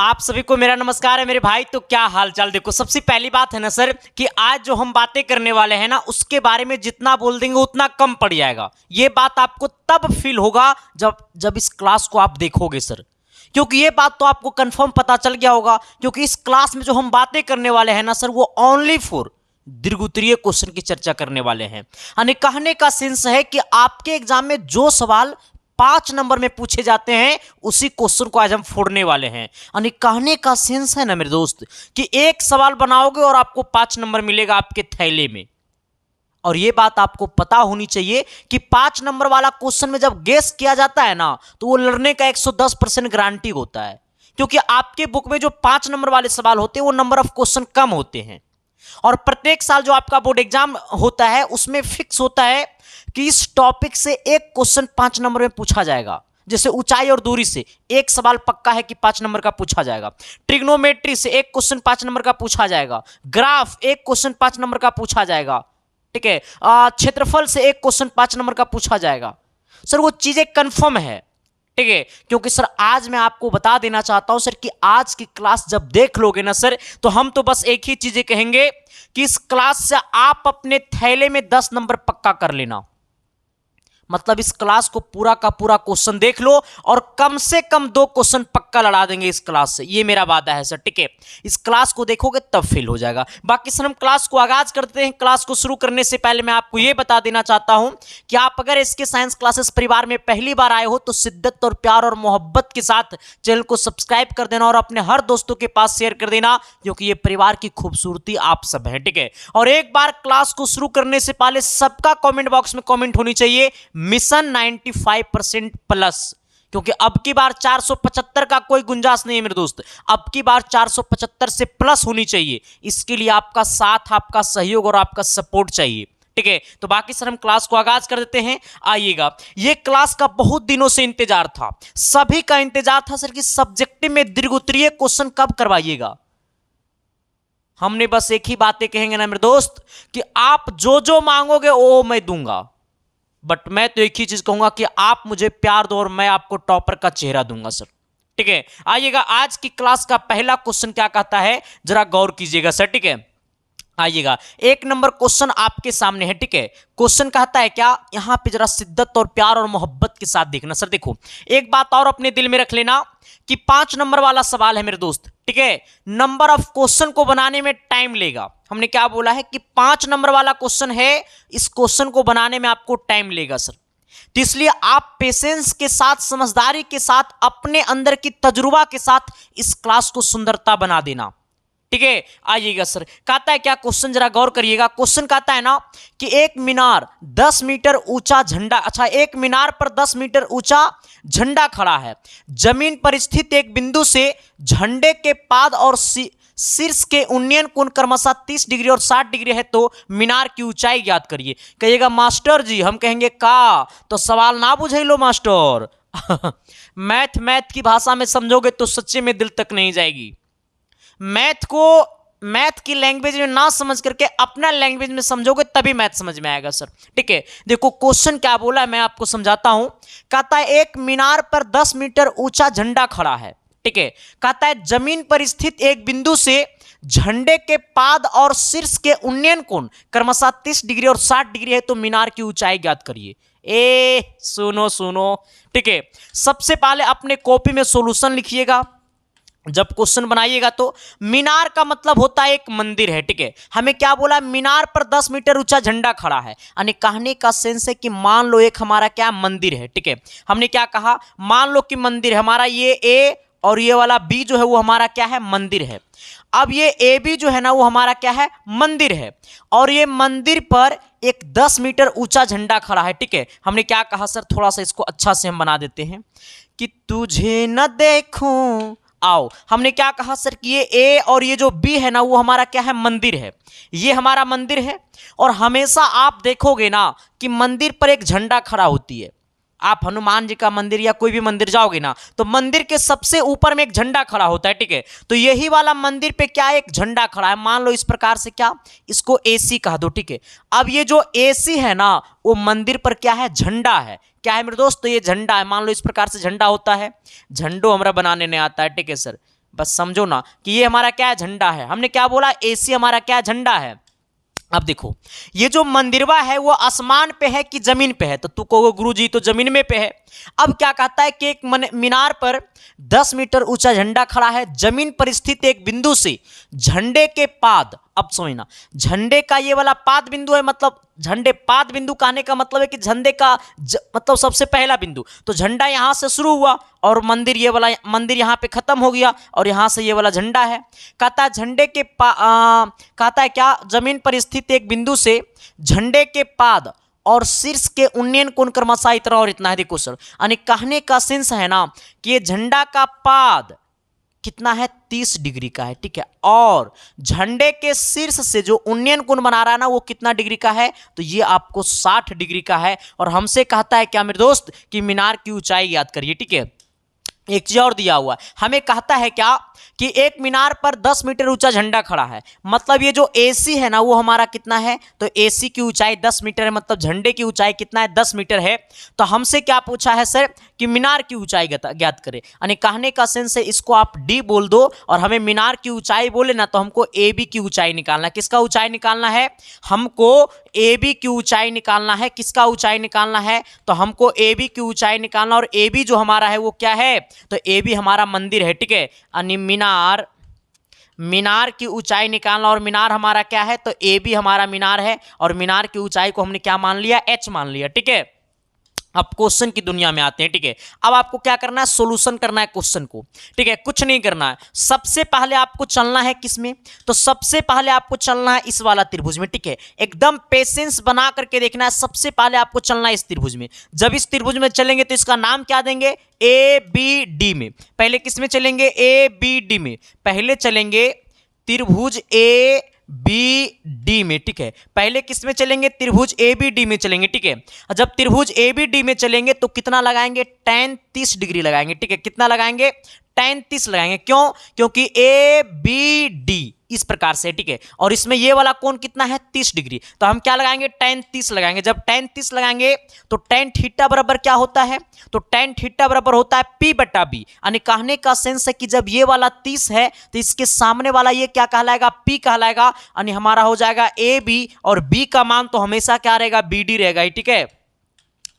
आप सभी को मेरा नमस्कार है मेरे भाई। तो क्या हाल चाल। देखो, सबसे पहली बात है ना सर कि आज जो हम बातें करने वाले हैं ना उसके बारे में जितना बोल देंगे उतना कम पड़ जाएगा। ये बात आपको तब फील होगा जब इस क्लास को आप देखोगे सर, क्योंकि ये बात तो आपको कंफर्म पता चल गया होगा। क्योंकि इस क्लास में जो हम बातें करने वाले हैं ना सर वो ओनली फॉर दीर्घोत्तरीय क्वेश्चन की चर्चा करने वाले हैं। यानी कहने का सेंस है कि आपके एग्जाम में जो सवाल 5 नंबर में पूछे जाते हैं उसी क्वेश्चन को आज हम फोड़ने वाले हैं। यानी कहने का सेंस है ना मेरे दोस्त कि एक सवाल बनाओगे और आपको 5 नंबर मिलेगा आपके थैले में। और ये बात आपको पता होनी चाहिए कि 5 नंबर वाला क्वेश्चन में जब गेस किया जाता है ना तो वो लड़ने का 110% गारंटी होता है। क्योंकि आपके बुक में जो 5 नंबर वाले सवाल होते हैं वो नंबर ऑफ क्वेश्चन कम होते हैं। और प्रत्येक साल जो आपका बोर्ड एग्जाम होता है उसमें फिक्स होता है कि इस टॉपिक से एक क्वेश्चन 5 नंबर में पूछा जाएगा। जैसे ऊंचाई और दूरी से एक सवाल पक्का है कि 5 नंबर का पूछा जाएगा। ट्रिग्नोमेट्री से एक क्वेश्चन 5 नंबर का पूछा जाएगा। ग्राफ एक क्वेश्चन 5 नंबर का पूछा जाएगा। ठीक है, क्षेत्रफल से एक क्वेश्चन 5 नंबर का पूछा जाएगा। सर वो चीजें कंफर्म है। ठीक है, क्योंकि सर आज मैं आपको बता देना चाहता हूं सर कि आज की क्लास जब देख लोगे ना सर तो हम तो बस एक ही चीजें कहेंगे कि इस क्लास से आप अपने थैले में 10 नंबर पक्का कर लेना। मतलब इस क्लास को पूरा का पूरा क्वेश्चन देख लो और कम से कम 2 क्वेश्चन पक्का लड़ा देंगे इस क्लास से। ये मेरा वादा है सर। ठीक है, इस क्लास को देखोगे तब फेल हो जाएगा। बाकी सर हम क्लास को आगाज करते हैं। क्लास को शुरू करने से पहले मैं आपको ये बता देना चाहता हूं कि आप अगर इसके साइंस क्लासेस परिवार में पहली बार आए हो तो शिद्दत और प्यार और मोहब्बत के साथ चैनल को सब्सक्राइब कर देना और अपने हर दोस्तों के पास शेयर कर देना, क्योंकि ये परिवार की खूबसूरती आप सब है। ठीक है, और एक बार क्लास को शुरू करने से पहले सबका कमेंट बॉक्स में कमेंट होनी चाहिए मिशन 95% प्लस। क्योंकि अब की बार 475 का कोई गुंजाइश नहीं है मेरे दोस्त। अब की बार 475 से प्लस होनी चाहिए। इसके लिए आपका साथ, आपका सहयोग और आपका सपोर्ट चाहिए। ठीक है, तो बाकी सर हम क्लास को आगाज कर देते हैं। आइएगा, ये क्लास का बहुत दिनों से इंतजार था, सभी का इंतजार था सर कि सब्जेक्टिव में दीर्घोत्तरीय क्वेश्चन कब करवाइएगा। हमने बस एक ही बातें कहेंगे ना मेरे दोस्त कि आप जो जो मांगोगे वो मैं दूंगा, बट मैं तो एक ही चीज कहूंगा कि आप मुझे प्यार दो और मैं आपको टॉपर का चेहरा दूंगा सर। ठीक है, आइएगा, आज की क्लास का पहला क्वेश्चन क्या कहता है जरा गौर कीजिएगा सर। ठीक है, आइएगा, 1 नंबर क्वेश्चन आपके सामने है। ठीक है, क्वेश्चन कहता है क्या, यहां पे जरा शिद्दत और प्यार और मोहब्बत के साथ देखना सर। देखो, एक बात और अपने दिल में रख लेना कि 5 नंबर वाला सवाल है मेरे दोस्त। ठीक है, नंबर ऑफ क्वेश्चन को बनाने में टाइम लेगा। हमने क्या बोला है कि 5 नंबर वाला क्वेश्चन है, इस क्वेश्चन को बनाने में आपको टाइम लेगा सर। तो इसलिए आप पेशेंस के साथ, समझदारी के साथ, अपने अंदर की तजुर्बा के साथ इस क्लास को सुंदरता बना देना। ठीक है, आइएगा सर, कहता है क्या क्वेश्चन, जरा गौर करिएगा। क्वेश्चन कहता है ना कि एक मीनार 10 मीटर ऊंचा झंडा, अच्छा, एक मीनार पर 10 मीटर ऊंचा झंडा खड़ा है। जमीन पर स्थित एक बिंदु से झंडे के पाद और शीर्ष के उन्नयन कोण क्रमशः 30 डिग्री और 60 डिग्री है, तो मीनार की ऊंचाई ज्ञात करिए। कहिएगा मास्टर जी, हम कहेंगे का, तो सवाल ना बुझे लो मास्टर। मैथ की भाषा में समझोगे तो सच्चे में दिल तक नहीं जाएगी। मैथ की लैंग्वेज में ना समझ करके अपना लैंग्वेज में समझोगे तभी मैथ समझ में आएगा सर। ठीक है, देखो क्वेश्चन क्या बोला है मैं आपको समझाता हूं। कहता है एक मीनार पर 10 मीटर ऊंचा झंडा खड़ा है। ठीक है, कहता है जमीन पर स्थित एक बिंदु से झंडे के पाद और शीर्ष के उन्नयन कोण क्रमशः 30 डिग्री और 60 डिग्री है, तो मीनार की ऊंचाई ज्ञात करिए। सुनो। ठीक है, सबसे पहले अपने कॉपी में सॉल्यूशन लिखिएगा। जब क्वेश्चन बनाइएगा तो मीनार का मतलब होता है एक मंदिर है। ठीक है, हमें क्या बोला, मीनार पर 10 मीटर ऊंचा झंडा खड़ा है। यानी कहने का सेंस है कि मान लो एक हमारा क्या मंदिर है। ठीक है, हमने क्या कहा, मान लो कि मंदिर है हमारा, ये ए और ये वाला बी जो है वो हमारा क्या है, मंदिर है। अब ये ए बी जो है ना वो हमारा क्या है, मंदिर है। और ये मंदिर पर एक 10 मीटर ऊंचा झंडा खड़ा है। ठीक है, हमने क्या कहा सर, थोड़ा सा इसको अच्छा से हम बना देते हैं कि तुझे न देखूं। आओ, हमने क्या कहा सर कि ये ए और ये जो बी है ना वो हमारा क्या है, मंदिर है। ये हमारा मंदिर है और हमेशा आप देखोगे ना कि मंदिर पर एक झंडा खड़ा होती है। आप हनुमान जी का मंदिर या कोई भी मंदिर जाओगे ना तो मंदिर के सबसे ऊपर में एक झंडा खड़ा होता है। ठीक है, तो यही वाला मंदिर पे क्या एक झंडा खड़ा है। मान लो इस प्रकार से, क्या इसको एसी कह दो। ठीक है, अब ये जो एसी है ना वो मंदिर पर क्या है, झंडा है। क्या है मेरे दोस्त, तो ये झंडा है। मान लो इस प्रकार से झंडा होता है, झंडो हमरा बनाने नहीं आता है। ठीक है सर, बस समझो ना कि ये हमारा क्या झंडा है। हमने क्या बोला, AC हमारा क्या झंडा है। अब देखो ये जो मंदिरवा है वो आसमान पे है कि जमीन पे है, तो तू कहोगे गुरुजी तो जमीन में पे है। अब क्या कहता है कि एक मीनार पर 10 मीटर ऊंचा झंडा खड़ा है, जमीन पर स्थित एक बिंदु से झंडे के पाद, अब समझना झंडे का ये वाला पाद बिंदु है, मतलब झंडे पाद बिंदु कहने का मतलब है कि झंडे का मतलब सबसे पहला बिंदु, तो झंडा यहां से शुरू हुआ और मंदिर ये वाला मंदिर यहां पे खत्म हो गया और यहां से ये वाला झंडा है। कहता है झंडे के कहता है क्या, जमीन पर स्थित एक बिंदु से झंडे के पाद और शीर्ष के उन्नयन कोण क्रमशः इतना और इतना है। देखो सर, यानी कहने का सेंस है ना कि ये झंडा का पाद कितना है, 30 डिग्री का है, ठीक है, और झंडे के शीर्ष से जो उन्नयन कोण बना रहा है ना वो कितना डिग्री का है, तो ये आपको 60 डिग्री का है। और हमसे कहता है क्या मेरे दोस्त कि मीनार की ऊंचाई याद करिए, ठीक है। एक चीज और दिया हुआ है, हमें कहता है क्या कि एक मीनार पर 10 मीटर ऊंचा झंडा खड़ा है, मतलब ये जो AC है ना वो हमारा कितना है, तो AC की ऊंचाई 10 मीटर है, मतलब झंडे की ऊंचाई कितना है, 10 मीटर है। तो हमसे क्या पूछा है सर कि मीनार की ऊंचाई ज्ञात करें, यानी कहने का सेंस है इसको आप D बोल दो और हमें मीनार की ऊंचाई बोले ना तो हमको AB की ऊंचाई निकालना है। किसका ऊंचाई निकालना है, हमको AB की ऊंचाई निकालना है। किसका ऊंचाई निकालना है, तो हमको AB की ऊंचाई निकालना, और AB जो हमारा है वो क्या है, तो AB हमारा मंदिर है, ठीक है, यानी मीनार की ऊंचाई निकालना, और मीनार हमारा क्या है, तो AB हमारा मीनार है और मीनार की ऊंचाई को हमने क्या मान लिया, H मान लिया, ठीक है। अब क्वेश्चन की दुनिया में आते हैं, ठीक है। अब आपको क्या करना है, सॉल्यूशन करना है क्वेश्चन को, ठीक है, कुछ नहीं करना है। सबसे पहले आपको चलना है किसमें, तो सबसे पहले आपको चलना है इस वाला त्रिभुज में, ठीक है। एकदम पेशेंस बना करके देखना है। सबसे पहले आपको चलना है इस त्रिभुज में। जब इस त्रिभुज में चलेंगे तो इसका नाम क्या देंगे, ABD में। पहले किस में चलेंगे, ABD में पहले चलेंगे, त्रिभुज ABD में, ठीक है। पहले किस में चलेंगे, त्रिभुज ABD में चलेंगे, ठीक है। जब त्रिभुज ABD में चलेंगे तो कितना लगाएंगे, tan 30 डिग्री लगाएंगे, ठीक है। कितना लगाएंगे, tan 30 लगाएंगे। क्यों, क्योंकि ABD इस प्रकार से, ठीक है, और इसमें ये वाला कोण कितना है, 30 डिग्री, तो हम क्या लगाएंगे, tan 30 लगाएंगे। जब tan 30 लगाएंगे तो tan थीटा बराबर क्या होता है, तो tan थीटा बराबर होता है P/B, यानी कहने का सेंस है कि जब ये वाला 30 है तो इसके सामने वाला ये क्या कहलाएगा, P कहलाएगा, यानी हमारा हो जाएगा AB, और B का मान तो हमेशा क्या रहेगा, BD रहेगा, ठीक है।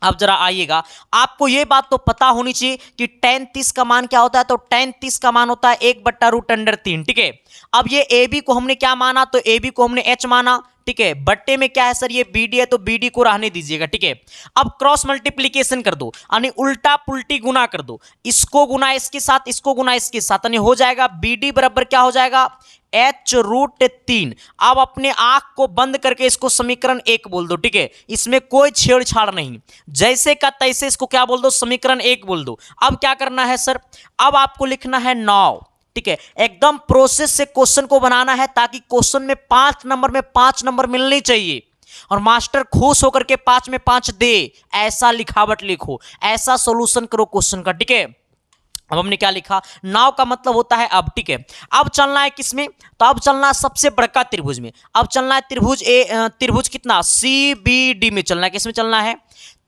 अब जरा आइएगा, आपको ये बात तो पता होनी चाहिए कि tan 30 का मान क्या होता है, तो tan 30 का मान होता है 1/√3, ठीक है। अब ये AB को हमने क्या माना, तो AB को हमने H माना, ठीक है। बट्टे में क्या है सर, ये BD है तो BD को रहने दीजिएगा, ठीक है। अब क्रॉस मल्टीप्लीकेशन कर दो, यानी उल्टा पुल्टी गुना कर दो, इसको गुना इसके साथ, इसको गुना इसके साथ, यानी हो जाएगा BD बराबर क्या हो जाएगा, H√3। अब अपने आंख को बंद करके इसको समीकरण 1 बोल दो, ठीक है। इसमें कोई छेड़छाड़ नहीं, जैसे का तैसे इसको क्या बोल दो, समीकरण 1 बोल दो। अब क्या करना है सर, अब आपको लिखना है 9, ठीक है। एकदम प्रोसेस से क्वेश्चन को बनाना है ताकि क्वेश्चन में 5 नंबर में 5 नंबर मिलने चाहिए और मास्टर खुश होकर के 5 में 5 दे। ऐसा लिखावट लिखो, ऐसा सॉल्यूशन करो क्वेश्चन का, ठीक है। अब हमने क्या लिखा, 9 का मतलब होता है अब, ठीक है। अब चलना है किसमें, तो अब चलना है सबसे बड़का त्रिभुज में। अब चलना है त्रिभुज कितना, CBD में चलना है। किसमें चलना है,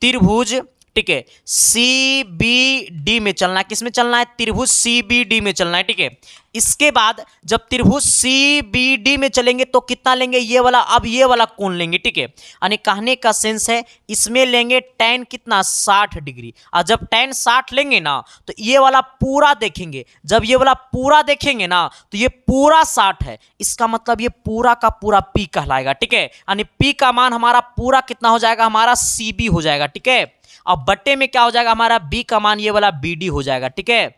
त्रिभुज, ठीक है, CBD में चलना है। किसमें चलना है, त्रिभुज CBD में चलना है, ठीक है। इसके बाद जब त्रिभुज CBD में चलेंगे तो कितना लेंगे, ये वाला, अब ये वाला कोण लेंगे, ठीक है। यानी कहने का सेंस है इसमें लेंगे tan कितना, 60 डिग्री। और जब tan 60 लेंगे ना तो ये वाला पूरा देखेंगे, जब ये वाला पूरा देखेंगे ना तो ये पूरा 60 है, इसका मतलब ये पूरा का पूरा P कहलाएगा, ठीक है। यानी P का मान हमारा पूरा कितना हो जाएगा, हमारा CB हो जाएगा, ठीक है। अब बट्टे में क्या हो जाएगा, हमारा B का मान ये वाला BD हो जाएगा, ठीक है।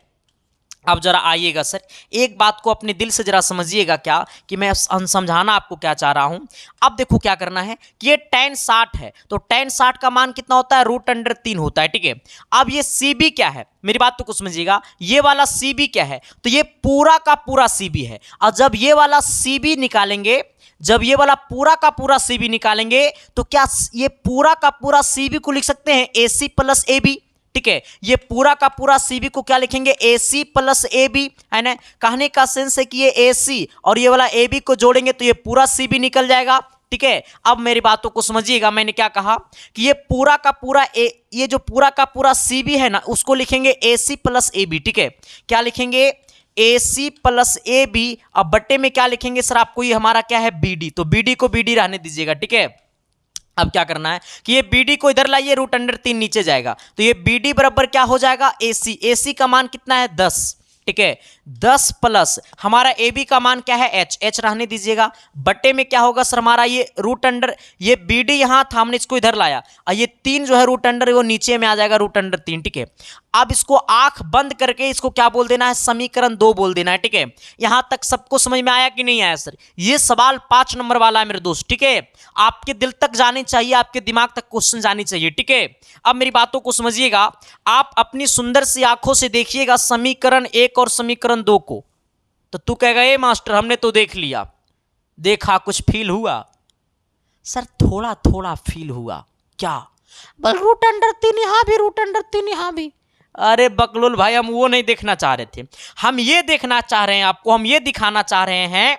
अब जरा आइएगा सर, एक बात को अपने दिल से जरा समझिएगा क्या कि मैं समझाना आपको क्या चाह रहा हूं। अब देखो क्या करना है कि ये tan 60 है तो tan 60 का मान कितना होता है, √3 होता है, ठीक है। अब ये CB क्या है, मेरी बात तो कुछ समझिएगा, ये वाला CB क्या है, तो ये पूरा का पूरा CB है। और जब ये वाला CB निकालेंगे, जब ये वाला पूरा का पूरा CB निकालेंगे तो क्या ये पूरा का पूरा CB को लिख सकते हैं AC + AB, ठीक है। ये पूरा का पूरा CB को क्या लिखेंगे, AC + AB, है ना। कहने का सेंस है कि ये AC और ये वाला AB को जोड़ेंगे तो ये पूरा CB निकल जाएगा, ठीक है। अब मेरी बातों को समझिएगा, मैंने क्या कहा कि ये पूरा का पूरा ये जो पूरा का पूरा CB है ना उसको लिखेंगे AC + AB, ठीक है। क्या लिखेंगे, AC प्लस AB, अब बट्टे में क्या लिखेंगे सर आपको, ये हमारा क्या है BD, तो BD को BD रहने दीजिएगा, ठीक है। अब क्या करना है कि ये BD को इधर लाइए, √3 नीचे जाएगा, तो ये BD बराबर क्या हो जाएगा AC, AC का मान कितना है 10, ठीक है। 10 प्लस हमारा AB का मान क्या है H, H रहने दीजिएगा, बट्टे में क्या होगा सर हमारा ये ये BD यहां था, हमने इसको इधर लाया, और ये 3 जो है √, वो नीचे में आ जाएगा √3, ठीक है। अब इसको आंख बंद करके इसको क्या बोल देना है, समीकरण 2 बोल देना है, ठीक है। यहां तक सबको समझ में आया कि नहीं आया सर? ये सवाल 5 नंबर वाला है मेरे दोस्त, ठीक है। आपके दिल तक जानी चाहिए, आपके दिमाग तक क्वेश्चन जानी चाहिए, ठीक है। अब मेरी बातों को समझिएगा, आप अपनी सुंदर सी आंखों से देखिएगा समीकरण 1 और समीकरण 2 को, तो तू कहेगा ए मास्टर हमने तो देख लिया, देखा कुछ फील हुआ? सर थोड़ा थोड़ा फील हुआ, क्या? बल √3 यहां भी, √3 यहां भी। अरे बकलोल भाई, हम वो नहीं देखना चाह रहे थे, हम ये देखना चाह रहे हैं आपको, हम ये दिखाना चाह रहे हैं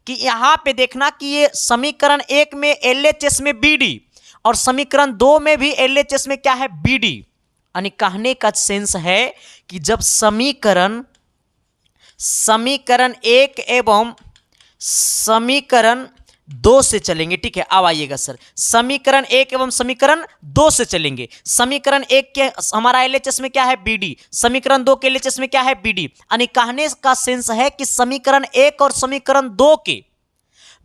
कि यहां पे देखना कि ये समीकरण 1 में LHS में BD और समीकरण 2 में भी LHS में क्या है BD, यानी कहने का सेंस है कि जब समीकरण 1 एवं समीकरण 2 से चलेंगे, ठीक है। अब आइएगा सर, समीकरण 1 एवं समीकरण 2 से चलेंगे। समीकरण 1 के हमारा LHS में क्या है BD, समीकरण 2 के LHS में क्या है BD, यानी कहने का सेंस है कि समीकरण 1 और समीकरण 2 के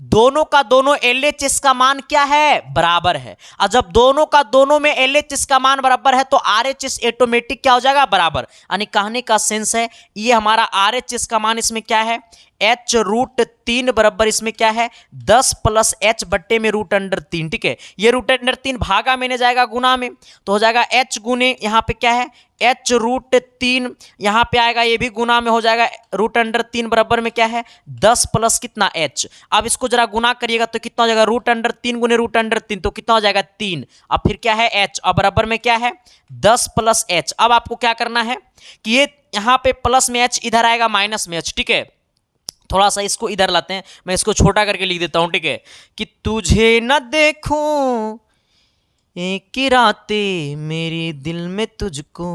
दोनों का दोनों LHS का मान क्या है, बराबर है। और जब दोनों का दोनों में LHS का मान बराबर है तो RHS ऑटोमेटिक क्या हो जाएगा, बराबर। यानी कहने का सेंस है ये हमारा RHS का मान इसमें क्या है H √3 बराबर इसमें क्या है 10 प्लस H बट्टे में √3, ठीक है। ये √3 भागा में नहीं जाएगा गुना में, तो हो जाएगा H गुने यहाँ पे क्या है H √3, यहाँ पे आएगा ये भी गुना में हो जाएगा √3 बराबर में क्या है 10 प्लस कितना H। अब इसको जरा गुना करिएगा तो कितना हो जाएगा √3 गुने √3, तो कितना हो जाएगा 3। अब फिर क्या है H, अब बराबर में क्या है 10 प्लस H। अब आपको क्या करना है कि ये यहाँ पे प्लस में H इधर आएगा माइनस में H, ठीक है। थोड़ा सा इसको इधर लाते हैं, मैं इसको छोटा करके लिख देता हूं, ठीक है। कि तुझे न देखूं एक रातें मेरे दिल में तुझको,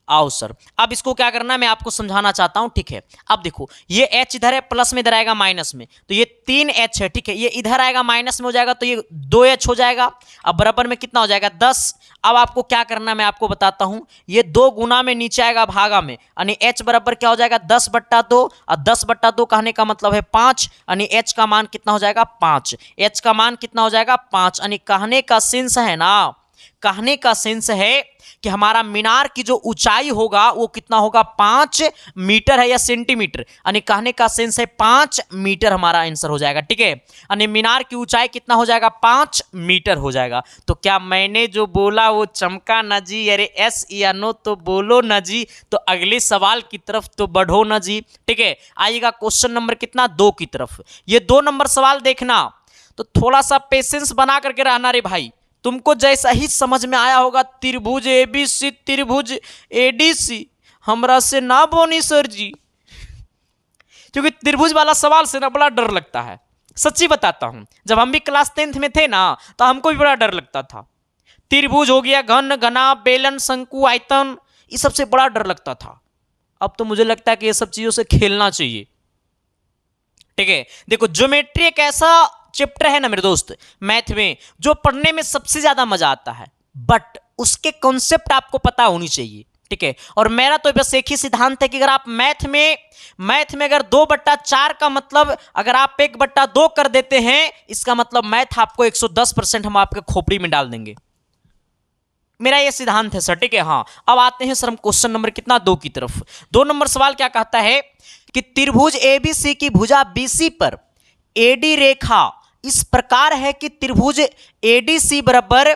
आओ सर। अब इसको क्या करना है मैं आपको समझाना चाहता हूं, ठीक है। अब देखो ये H इधर है, प्लस में इधर आएगा माइनस में, तो ये 3H है, ठीक है। ये इधर आएगा माइनस में हो जाएगा तो ये 2H हो जाएगा। अब बराबर में कितना हो जाएगा 10। अब आपको क्या करना है मैं आपको बताता हूं, ये 2 गुना में नीचे आएगा भागा में, यानी H बराबर क्या हो जाएगा 10/2, और 10/2 कहने का मतलब है 5, यानी H का मान कितना हो जाएगा 5। H का मान कितना हो जाएगा 5, यानी कहने का सेंस है ना, कहने का सेंस है कि हमारा मीनार की जो ऊंचाई होगा वो कितना होगा 5 मीटर है या सेंटीमीटर, यानी कहने का सेंस है 5 मीटर हमारा आंसर हो जाएगा, ठीक है। यानी मीनार की ऊंचाई कितना हो जाएगा 5 मीटर हो जाएगा। तो क्या मैंने जो बोला वो चमका ना जी? अरे एस या नो तो बोलो ना जी, तो अगले सवाल की तरफ तो बढ़ो ना जी, ठीक है। आइएगा क्वेश्चन नंबर कितना 2 की तरफ। ये 2 नंबर सवाल देखना, तो थोड़ा सा पेशेंस बना करके रहना रे भाई। तुमको जैसा ही समझ में आया होगा त्रिभुज ABC त्रिभुज ADC हमरा से ना बोनी सर जी, क्योंकि त्रिभुज वाला सवाल से ना बड़ा डर लगता है, सच्ची बताता हूं। जब हम भी क्लास 10th में थे ना तो हमको भी बड़ा डर लगता था। त्रिभुज हो गया, घन, घना, बेलन, शंकु, आयतन, ये सबसे बड़ा डर लगता था। अब तो मुझे लगता है कि ये सब चीजों से खेलना चाहिए, ठीक है। देखो ज्योमेट्री एक ऐसा चैप्टर है ना मेरे दोस्त मैथ में जो पढ़ने में सबसे ज्यादा मजा आता है, बट उसके कॉन्सेप्ट आपको पता होनी चाहिए, ठीक है। और मेरा तो बस एक ही सिद्धांत है कि अगर आप मैथ में अगर 2/4 का मतलब अगर आप 1/2 कर देते हैं, इसका मतलब मैथ आपको 110% हम आपके खोपड़ी में डाल देंगे। मेरा ये सिद्धांत है सर, ठीक है। हाँ, अब आते हैं सर हम क्वेश्चन नंबर कितना 2 की तरफ। 2 नंबर सवाल क्या कहता है कि त्रिभुज ABC की भुजा BC पर AD रेखा इस प्रकार है कि त्रिभुज ADC बराबर,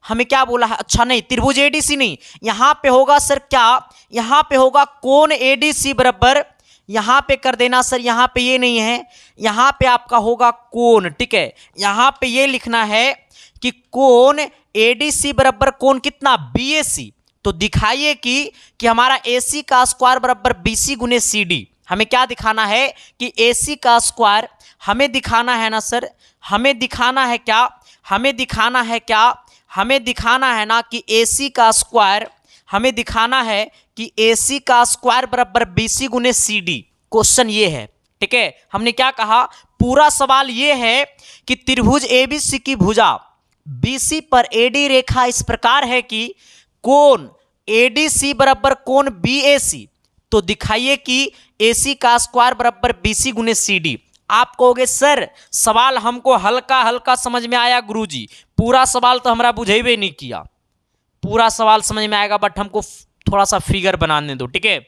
हमें क्या बोला है, अच्छा नहीं त्रिभुज ADC नहीं, यहां पे होगा सर क्या, यहां पे होगा कोण ADC बराबर, यहां पे कर देना सर, यहां पे ये नहीं है, यहां पे आपका होगा कोण, ठीक है। यहां पे ये लिखना है कि कोण ADC बराबर कोण कितना BAC। तो दिखाइए कि हमारा AC का स्क्वायर बराबर BC गुने CD। हमें क्या दिखाना है कि AC का स्क्वायर, हमें दिखाना है ना सर, हमें दिखाना है क्या, हमें दिखाना है क्या, हमें दिखाना है ना कि AC का स्क्वायर हमें दिखाना है कि AC का स्क्वायर बराबर BC गुने CD। क्वेश्चन ये है, ठीक है। हमने क्या कहा, पूरा सवाल ये है कि त्रिभुज ABC की भुजा BC पर AD रेखा इस प्रकार है कि कोण ADC बराबर कोण BAC। तो दिखाइए कि AC का स्क्वायर बराबर BC गुने CD। आप कहोगे सर सवाल हमको हल्का हल्का समझ में आया गुरुजी, पूरा सवाल तो हमारा बुझेबे नहीं किया। पूरा सवाल समझ में आएगा बट हमको थोड़ा सा फिगर बनाने दो, ठीक है।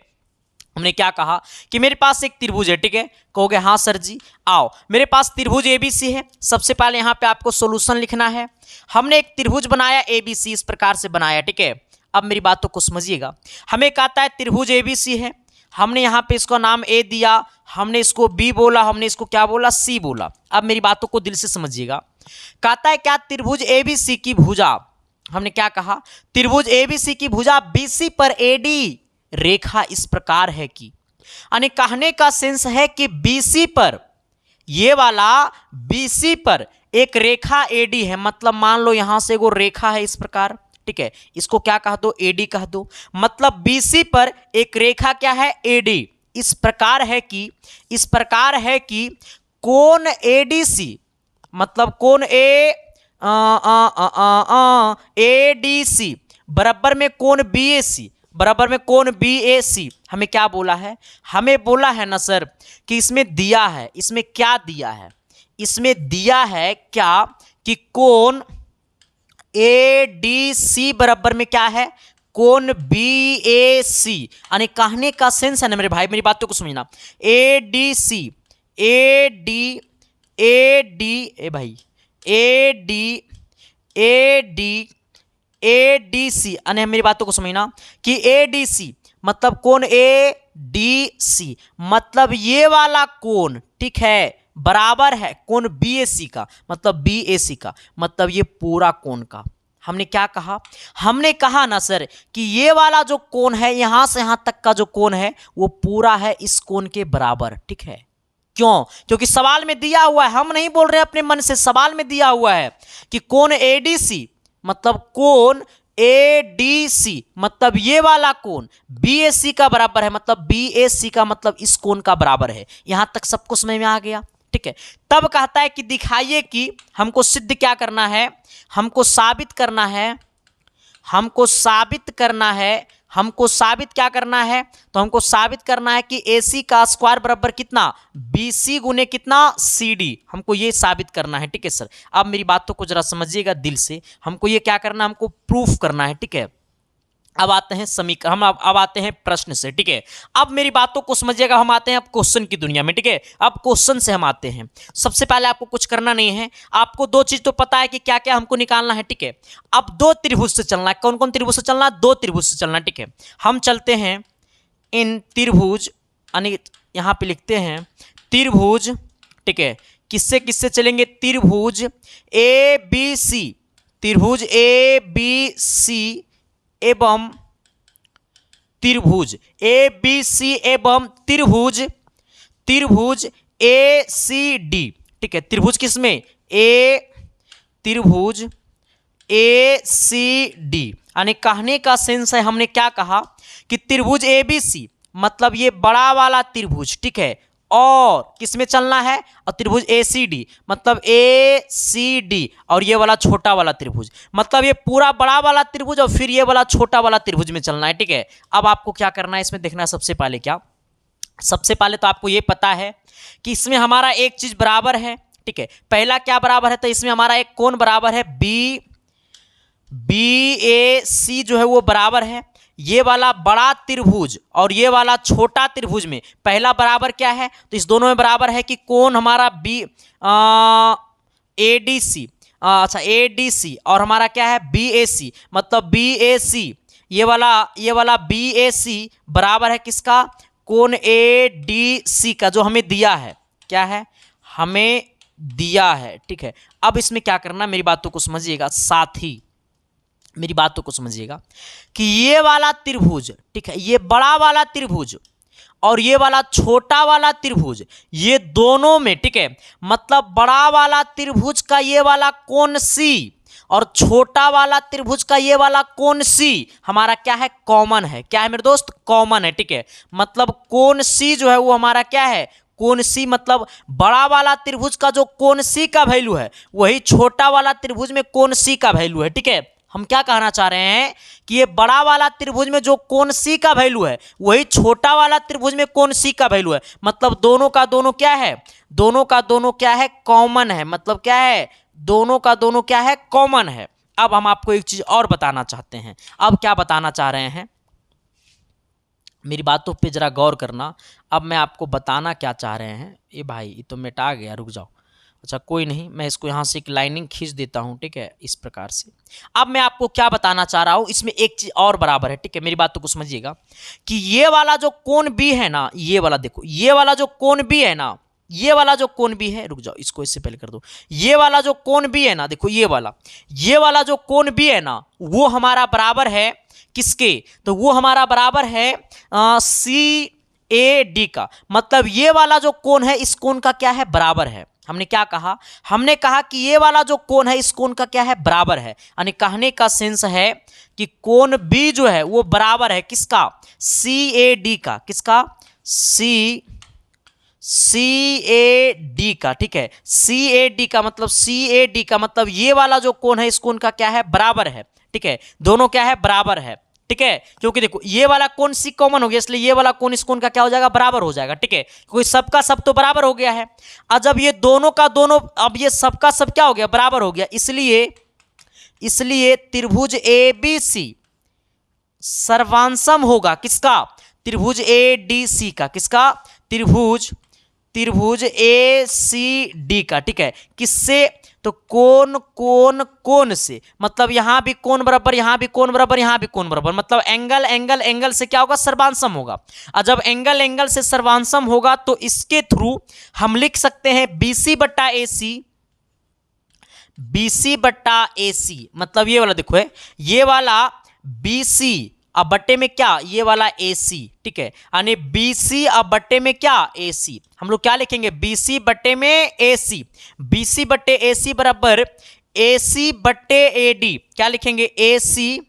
हमने क्या कहा कि मेरे पास एक त्रिभुज है, ठीक है। कहोगे हाँ सर जी आओ, मेरे पास त्रिभुज ABC है। सबसे पहले यहाँ पे आपको सॉल्यूशन लिखना है। हमने एक त्रिभुज बनाया ABC, इस प्रकार से बनाया, ठीक है। अब मेरी बातों को समझिएगा। हमें कहता है त्रिभुज ABC है, हमने यहाँ पे इसको नाम A दिया, हमने इसको B बोला, हमने इसको क्या बोला, C बोला। अब मेरी बातों को दिल से समझिएगा। कहता है क्या त्रिभुज ABC की भुजा, हमने क्या कहा, त्रिभुज ABC की भुजा BC पर AD रेखा इस प्रकार है कि, यानी कहने का सेंस है कि BC पर, ये वाला BC पर एक रेखा AD है। मतलब मान लो यहां से वो रेखा है इस प्रकार, ठीक है। इसको क्या कह दो, AD कह दो। मतलब BC पर एक रेखा क्या है, AD। इस प्रकार है कि कोण ADC, मतलब कोण ADC बराबर में कोण BAC, बराबर में कोण BAC। हमें क्या बोला है, हमें बोला है ना सर कि इसमें दिया है, इसमें क्या दिया है, इसमें दिया है क्या कि कोण ADC बराबर में क्या है, कोण BAC। यानी कहने का सेंस है ना मेरे भाई, मेरी बातों को समझना। ADC ADC यानी मेरी बातों को समझना कि ADC मतलब कोण ADC, मतलब ये वाला कोण, ठीक है, बराबर है कोण BAC का, मतलब BAC का, मतलब ये पूरा कोण का। हमने क्या कहा, हमने कहा ना सर कि ये वाला जो कोण है, यहां से यहां तक का जो कोण है वो पूरा है इस कोण के बराबर, ठीक है। क्यों, क्योंकि सवाल में दिया हुआ है, हम नहीं बोल रहे अपने मन से, सवाल में दिया हुआ है कि कोण ADC मतलब कोण ADC मतलब ये वाला कोण BAC का बराबर है, मतलब BAC का मतलब इस कोण का बराबर है। यहां तक सबको समझ में आ गया, ठीक है। तब कहता है कि दिखाइए कि हमको सिद्ध क्या करना है, हमको साबित करना है, हमको साबित क्या करना है, तो हमको साबित करना है कि AC का स्क्वायर बराबर कितना, BC गुने कितना, CD। हमको ये साबित करना है, ठीक है सर। अब मेरी बातों को जरा समझिएगा दिल से, हमको ये क्या करना है, हमको प्रूफ करना है, ठीक है। अब आते हैं समीकरण, हम अब आते हैं प्रश्न से, ठीक है। अब मेरी बातों को समझिएगा, हम आते हैं अब क्वेश्चन की दुनिया में, ठीक है। अब क्वेश्चन से हम आते हैं। सबसे पहले आपको कुछ करना नहीं है, आपको दो चीज तो पता है कि क्या क्या हमको निकालना है, ठीक है। अब दो त्रिभुज से चलना है। कौन कौन त्रिभुज से चलना है, दो त्रिभुज से चलना, ठीक है। हम चलते हैं इन त्रिभुज, यानी यहां पे लिखते हैं त्रिभुज, ठीक है। किससे किससे चलेंगे, त्रिभुज ABC, त्रिभुज ABC एवं त्रिभुज ABC एवं त्रिभुज ACD, ठीक है। त्रिभुज किसमें, त्रिभुज ACD। यानी कहने का सेंस है, हमने क्या कहा कि त्रिभुज ABC मतलब ये बड़ा वाला त्रिभुज, ठीक है, और किसमें चलना है, और त्रिभुज ACD मतलब ACD और ये वाला छोटा वाला त्रिभुज, मतलब ये पूरा बड़ा वाला त्रिभुज और फिर ये वाला छोटा वाला त्रिभुज में चलना है, ठीक है। अब आपको क्या करना है इसमें देखना है, सबसे पहले क्या, सबसे पहले तो आपको ये पता है कि इसमें हमारा एक चीज बराबर है, ठीक है। पहला क्या बराबर है, तो इसमें हमारा एक कोण बराबर है, BAC जो है वो बराबर है ये वाला बड़ा त्रिभुज और ये वाला छोटा त्रिभुज में। पहला बराबर क्या है, तो इस दोनों में बराबर है कि कोण हमारा ADC, अच्छा ADC और हमारा क्या है BAC, मतलब BAC ये वाला BAC बराबर है किसका, कोण ADC का, जो हमें दिया है, क्या है, हमें दिया है, ठीक है। अब इसमें क्या करना, मेरी बातों को समझिएगा, साथ ही मेरी बातों को समझिएगा कि ये वाला त्रिभुज, ठीक है, ये बड़ा वाला त्रिभुज और ये वाला छोटा वाला त्रिभुज, ये दोनों में, ठीक है, मतलब बड़ा वाला त्रिभुज का ये वाला कोण C और छोटा वाला त्रिभुज का ये वाला कोण सी हमारा क्या है, कॉमन है। क्या है मेरे दोस्त, कॉमन है, ठीक है। मतलब कोण सी जो है वो हमारा क्या है, कोण सी। मतलब बड़ा वाला त्रिभुज का जो कोण सी का वैल्यू है वही छोटा वाला त्रिभुज में कोण सी का वैल्यू है, ठीक है। हम क्या कहना चाह रहे हैं कि ये बड़ा वाला त्रिभुज में जो कोण सी का वैल्यू है वही छोटा वाला त्रिभुज में कोण सी का वैल्यू है। मतलब दोनों का दोनों क्या है, दोनों का दोनों क्या है, कॉमन है। मतलब क्या है, दोनों का दोनों क्या है, कॉमन है। अब हम आपको एक चीज और बताना चाहते हैं। अब क्या बताना चाह रहे हैं, मेरी बातों पे जरा गौर करना। अब मैं आपको बताना क्या चाह रहे हैं, ये भाई ये तो मिटा गया, रुक जाओ। अच्छा कोई नहीं, मैं इसको यहाँ से एक लाइनिंग खींच देता हूँ, ठीक है, इस प्रकार से। अब मैं आपको क्या बताना चाह रहा हूँ, इसमें एक चीज और बराबर है, ठीक है। मेरी बातों को समझिएगा कि ये वाला जो कोण बी है ना, ये वाला देखो, ये वाला जो कोण बी है ना, ये वाला जो कोण बी है, रुक जाओ इसको इससे पहले कर दो। ये वाला जो कोण बी है ना, देखो ये वाला जो कोण बी है ना, वो हमारा बराबर है किसके, तो वो हमारा बराबर है सी ए डी का। मतलब ये वाला जो कोण है इस कोण का क्या है, बराबर है। हमने क्या कहा, हमने कहा कि ये वाला जो कोण है इस कोण का क्या है, बराबर है। यानी कहने का सेंस है कि कोण बी जो है वो बराबर है किसका, सी ए डी का। किसका, सी ए डी का, ठीक है। सी ए डी का मतलब, सी ए डी का मतलब ये वाला जो कोण है इस कोण का क्या है, बराबर है, ठीक है। दोनों क्या है, बराबर है, ठीक है। क्योंकि देखो ये वाला कोण सी कॉमन हो गया, इसलिए ये वाला कोण इस कोण का क्या हो जाएगा, बराबर हो जाएगा, ठीक है। क्योंकि सबका सब तो बराबर हो गया है। अब जब ये दोनों का दोनों, अब ये सबका सब क्या हो गया, बराबर हो गया, इसलिए त्रिभुज ए बी सी सर्वांशम होगा किसका, त्रिभुज ए डी सी का। किसका, त्रिभुज ए सी डी का, ठीक है। किससे, तो कोण से। मतलब यहां भी कोण बराबर, यहां भी कोण बराबर, यहां भी कोण बराबर। मतलब एंगल से क्या होगा, सर्वांशम होगा। और जब एंगल से सर्वांशम होगा तो इसके थ्रू हम लिख सकते हैं बीसी बट्टा ए सी। मतलब ये वाला देखो है, ये वाला बीसी अब बट्टे में क्या, ये वाला AC, ठीक है। यानी BC अब बट्टे में क्या, AC। हम लोग क्या लिखेंगे, BC बट्टे में AC। BC बट्टे AC बराबर AC बट्टे AD। क्या लिखेंगे, AC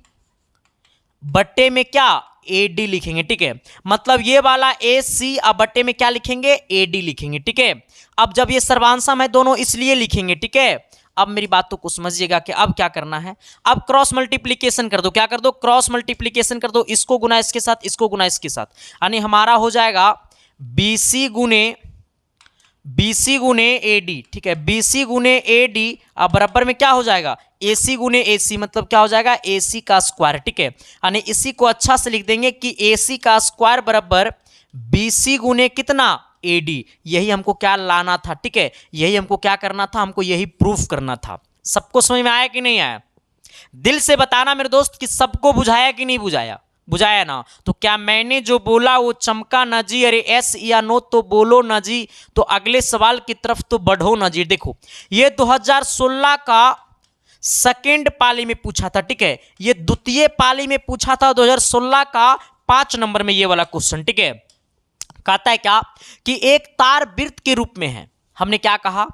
बट्टे में क्या, AD लिखेंगे, ठीक है। मतलब ये वाला AC अब बट्टे में क्या लिखेंगे, AD लिखेंगे, ठीक है। अब जब ये सर्वांशम है दोनों इसलिए लिखेंगे, ठीक है। अब मेरी बातों को समझिएगा कि अब क्या करना है, अब क्रॉस मल्टीप्लीकेशन कर दो। क्या कर दो, क्रॉस मल्टीप्लीकेशन कर दो। इसको गुना इसके साथ, इसको गुना इसके साथ, यानी हमारा हो जाएगा BC गुने AD, ठीक है। BC गुने AD अब बराबर में क्या हो जाएगा, AC गुने AC। मतलब क्या हो जाएगा, AC का स्क्वायर, ठीक है। यानी इसी को अच्छा से लिख देंगे कि AC का स्क्वायर बराबर BC गुने कितना, AD। यही हमको क्या लाना था, ठीक है। यही हमको क्या करना था, हमको यही प्रूफ करना था। सबको समझ में आया कि नहीं आया, दिल से बताना मेरे दोस्त कि सबको बुझाया कि नहीं बुझाया, बुझाया ना। तो क्या मैंने जो बोला वो चमका ना जी, अरे यस या नो तो बोलो ना जी, तो अगले सवाल की तरफ तो बढ़ो ना जी। देखो ये 2016 का सेकेंड पाली में पूछा था, ठीक है। ये द्वितीय पाली में पूछा था 2016 का 5 नंबर में ये वाला क्वेश्चन, ठीक है। कहता है क्या कि एक तार वृत्त के रूप में है। हमने क्या कहा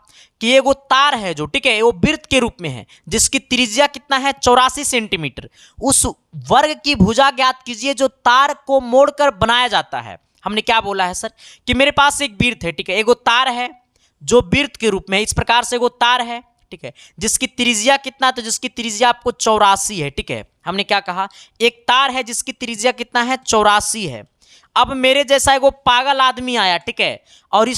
कि ये वो तार है जो, ठीक है, वो वृत्त के रूप में है जिसकी त्रिज्या कितना है, 84 सेंटीमीटर। उस वर्ग की भुजा ज्ञात कीजिए जो तार को मोड़कर बनाया जाता है। हमने क्या बोला है सर कि मेरे पास एक वृत्त है, ठीक है, एगो तार है जो वृत्त के रूप में, इस प्रकार से एगो तार है, ठीक है, जिसकी त्रिज्या कितना, तो जिसकी त्रिज्या आपको 84 है, ठीक है। हमने क्या कहा, एक तार है जिसकी त्रिज्या कितना है, 84 है। अब मेरे जैसा एगो पागल आदमी आया, ठीक है, और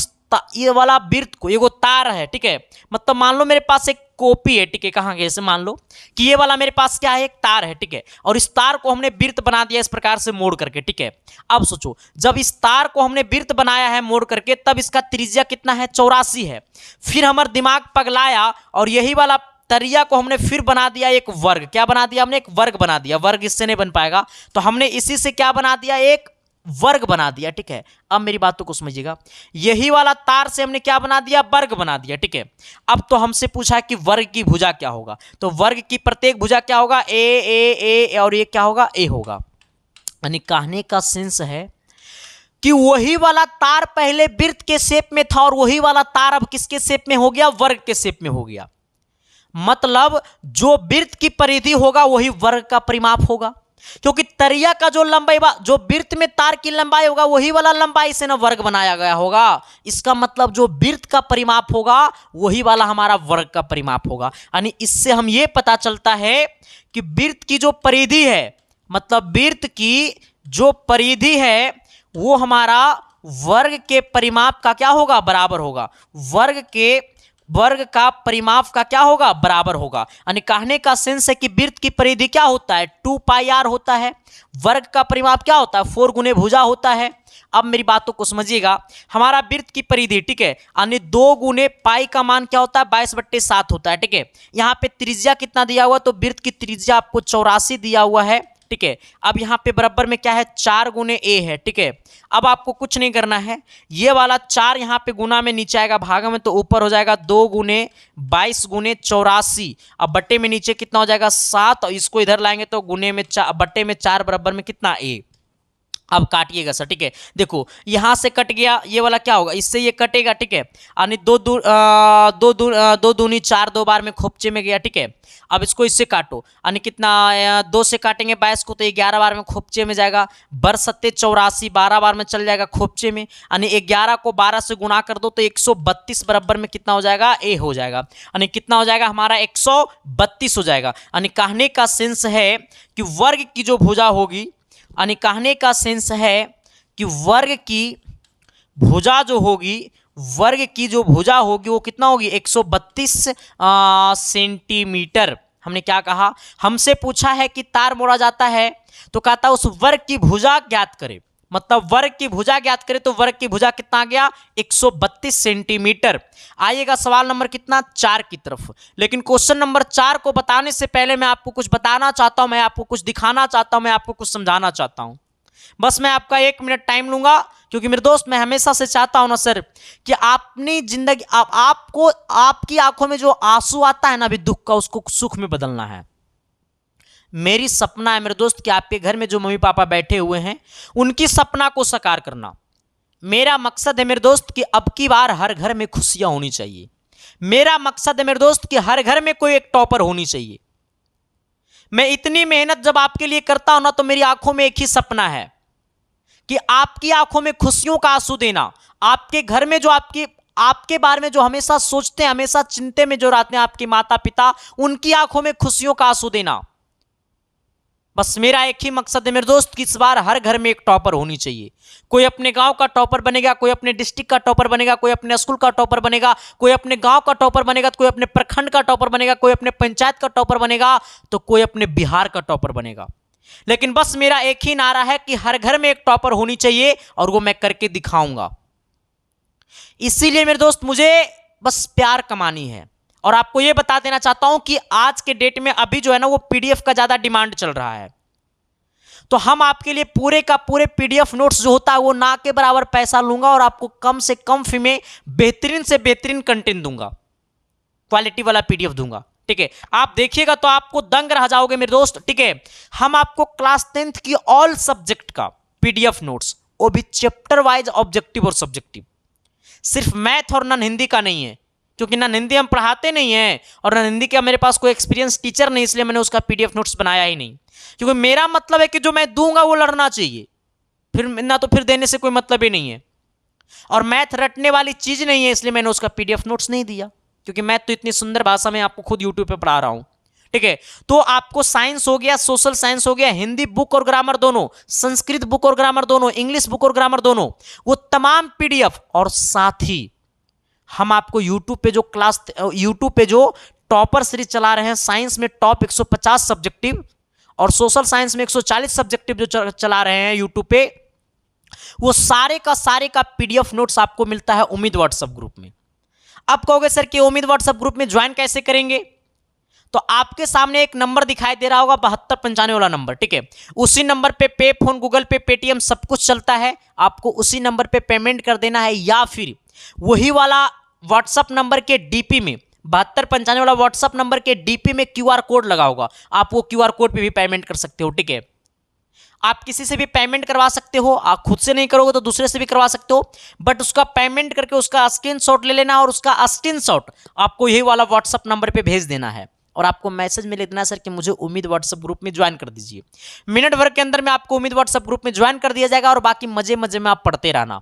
ये वाला वृत्त को, एगो तार है, ठीक है, मतलब मान लो मेरे पास एक कॉपी है, ठीक है, कहाँ जैसे मान लो कि ये वाला मेरे पास क्या है, एक तार है, ठीक है, और इस तार को हमने वृत्त बना दिया इस प्रकार से मोड़ करके, ठीक है। अब सोचो जब इस तार को हमने वृत्त बनाया है मोड़ करके, तब इसका त्रिज्या कितना है, 84 है। फिर हमारा दिमाग पगलाया और यही वाला तरिया को हमने फिर बना दिया एक वर्ग। क्या बना दिया हमने, एक वर्ग बना दिया। वर्ग इससे नहीं बन पाएगा, तो हमने इसी से क्या बना दिया, एक वर्ग बना दिया, ठीक है। अब मेरी बातों को समझिएगा, यही वाला तार से हमने क्या बना दिया, वर्ग बना दिया, ठीक है। अब तो हमसे पूछा कि वर्ग की भुजा क्या होगा, तो वर्ग की प्रत्येक भुजा क्या होगा, ए, और ये क्या होगा, ए होगा। यानी कहने का सेंस है कि वही वाला तार पहले वृत्त के शेप में था और वही वाला तार अब किसके शेप में हो गया, वर्ग के शेप में हो गया। मतलब जो वृत्त की परिधि होगा वही वर्ग का परिमाप होगा, क्योंकि तरिया का जो लंबाई जो वृत्त में तार की लंबाई होगा वही वाला लंबाई से ना वर्ग बनाया गया होगा। इसका मतलब जो वृत्त का परिमाप होगा वही वाला हमारा वर्ग का परिमाप होगा। यानी इससे हम ये पता चलता है कि वृत्त की जो परिधि है, मतलब वृत्त की जो परिधि है वो हमारा वर्ग के परिमाप का क्या होगा, बराबर होगा। वर्ग का परिमाप का क्या होगा, बराबर होगा। यानी कहने का सेंस है कि वृत्त की परिधि क्या होता है, 2πr होता है। वर्ग का परिमाप क्या होता है, 4 गुने भुजा होता है। अब मेरी बातों को समझिएगा, हमारा वृत्त की परिधि, ठीक है, यानी 2 गुने पाई का मान क्या होता है, 22/7 होता है, ठीक है। यहाँ पे त्रिज्या कितना दिया हुआ, तो वृत्त की त्रिज्या आपको 84 दिया हुआ है, ठीक है। अब यहाँ पे बराबर में क्या है, 4 गुने ए है, ठीक है। अब आपको कुछ नहीं करना है, ये वाला 4 यहाँ पे गुना में नीचे आएगा, भागा में तो ऊपर हो जाएगा 2 गुने 22 गुने 84। अब बट्टे में नीचे कितना हो जाएगा 7, और इसको इधर लाएंगे तो गुने में बट्टे में 4 बराबर में कितना ए। अब काटिएगा सर, ठीक है। देखो यहां से कट गया, ये वाला क्या होगा, इससे ये कटेगा, ठीक है। यानी दो दूनी 4, 2 बार में खोपचे में गया, ठीक है। अब इसको इससे काटो, यानी कितना, 2 से काटेंगे 22 को तो 11 बार में खोपचे में जाएगा। बर 7 84, 12 बार में चल जाएगा खोपचे में। यानी 11 को 12 से गुना कर दो तो 132 बराबर में कितना हो जाएगा, ए हो जाएगा। यानी कितना हो जाएगा हमारा 132 हो जाएगा। यानी कहने का सेंस है कि वर्ग की जो भुजा होगी, यानी कहने का सेंस है कि वर्ग की भुजा जो होगी, वर्ग की जो भुजा होगी वो कितना होगी, 132 सेंटीमीटर। हमने क्या कहा, हमसे पूछा है कि तार मोड़ा जाता है तो कहता उस वर्ग की भुजा ज्ञात करें, मतलब वर्ग की भुजा ज्ञात करें। तो वर्ग की भुजा कितना आ गया, 132 सेंटीमीटर। आइएगा सवाल नंबर कितना, 4 की तरफ। लेकिन क्वेश्चन नंबर 4 को बताने से पहले मैं आपको कुछ बताना चाहता हूं, मैं आपको कुछ दिखाना चाहता हूं, मैं आपको कुछ समझाना चाहता हूं। बस मैं आपका 1 मिनट टाइम लूंगा, क्योंकि मेरे दोस्त मैं हमेशा से चाहता हूं ना सर कि अपनी जिंदगी आपको आपकी आंखों में जो आंसू आता है ना अभी दुख का, उसको सुख में बदलना है। मेरी सपना है मेरे दोस्त कि आपके घर में जो मम्मी पापा बैठे हुए हैं उनकी सपना को साकार करना। मेरा मकसद है मेरे दोस्त कि अब की बार हर घर में खुशियां होनी चाहिए। मेरा मकसद है मेरे दोस्त कि हर घर में कोई एक टॉपर होनी चाहिए। मैं इतनी मेहनत जब आपके लिए करता हूं ना तो मेरी आंखों में एक ही सपना है कि आपकी आंखों में खुशियों का आंसू देना। आपके घर में जो आपके बारे में जो हमेशा सोचते हैं, हमेशा चिंता में जो रहते हैं आपके माता पिता, उनकी आंखों में खुशियों का आंसू देना। बस मेरा एक ही मकसद है मेरे दोस्त कि इस बार हर घर में एक टॉपर होनी चाहिए। कोई अपने गांव का टॉपर बनेगा, कोई अपने डिस्ट्रिक्ट का टॉपर बनेगा, कोई अपने स्कूल का टॉपर बनेगा, कोई अपने गांव का टॉपर बनेगा, कोई अपने प्रखंड का टॉपर बनेगा, कोई अपने पंचायत का टॉपर बनेगा, तो कोई अपने बिहार का टॉपर बनेगा। लेकिन बस मेरा एक ही नारा है कि हर घर में एक टॉपर होनी चाहिए, और वो मैं करके दिखाऊंगा। इसीलिए मेरे दोस्त मुझे बस प्यार कमानी है। और आपको यह बता देना चाहता हूं कि आज के डेट में अभी जो है ना वो पीडीएफ का ज्यादा डिमांड चल रहा है, तो हम आपके लिए पूरे का पूरे पीडीएफ नोट्स जो होता है वो ना के बराबर पैसा लूंगा, और आपको कम से कम फी में बेहतरीन से बेहतरीन कंटेंट दूंगा, क्वालिटी वाला पीडीएफ दूंगा, ठीक है। आप देखिएगा तो आपको दंग रह जाओगे मेरे दोस्त, ठीक है। हम आपको क्लास 10th की ऑल सब्जेक्ट का पीडीएफ नोट्स, वो भी चैप्टर वाइज ऑब्जेक्टिव और सब्जेक्टिव, सिर्फ मैथ और नॉन हिंदी का नहीं है, क्योंकि नॉन हिंदी हम पढ़ाते नहीं हैं और नॉन हिंदी का मेरे पास कोई एक्सपीरियंस टीचर नहीं, इसलिए मैंने उसका पीडीएफ नोट्स बनाया ही नहीं। क्योंकि मेरा मतलब है कि जो मैं दूंगा वो लड़ना चाहिए, फिर ना तो फिर देने से कोई मतलब ही नहीं है। और मैथ रटने वाली चीज नहीं है, इसलिए मैंने उसका पीडीएफ नोट्स नहीं दिया, क्योंकि मैथ तो इतनी सुंदर भाषा में आपको खुद यूट्यूब पे पढ़ा रहा हूं, ठीक है। तो आपको साइंस हो गया, सोशल साइंस हो गया, हिंदी बुक और ग्रामर दोनों, संस्कृत बुक और ग्रामर दोनों, इंग्लिश बुक और ग्रामर दोनों, वो तमाम पीडीएफ। और साथ ही हम आपको यूट्यूब पे जो टॉपर सीरीज चला रहे हैं, साइंस में टॉप 150 सब्जेक्टिव और सोशल साइंस में 140 सब्जेक्टिव जो चला रहे हैं यूट्यूब पे, वो सारे का पीडीएफ नोट्स आपको मिलता है उम्मीद व्हाट्सएप ग्रुप में। अब कहोगे सर कि उम्मीद व्हाट्सएप ग्रुप में ज्वाइन कैसे करेंगे, तो आपके सामने एक नंबर दिखाई दे रहा होगा 7295 वाला नंबर, ठीक है। उसी नंबर पे पे फोन, गूगल पे, पेटीएम सब कुछ चलता है। आपको उसी नंबर पे पेमेंट कर देना है, या फिर वही वाला व्हाट्सएप नंबर के डीपी में 7295 वाला व्हाट्सएप नंबर के डीपी में क्यूआर कोड लगा होगा, आप वो क्यूआर कोड पे भी पेमेंट कर सकते हो, ठीक है। आप किसी से भी पेमेंट करवा सकते हो, आप खुद से नहीं करोगे तो दूसरे से भी करवा सकते हो, बट उसका पेमेंट करके उसका स्क्रीनशॉट ले लेना और उसका स्क्रीनशॉट आपको यही वाला व्हाट्सअप नंबर पे भेज देना है और आपको मैसेज में लिख देना सर कि मुझे उम्मीद व्हाट्सअप ग्रुप में ज्वाइन कर दीजिए। मिनट भर के अंदर में आपको उम्मीद व्हाट्सअप ग्रुप में ज्वाइन कर दिया जाएगा और बाकी मजे मजे में आप पढ़ते रहना,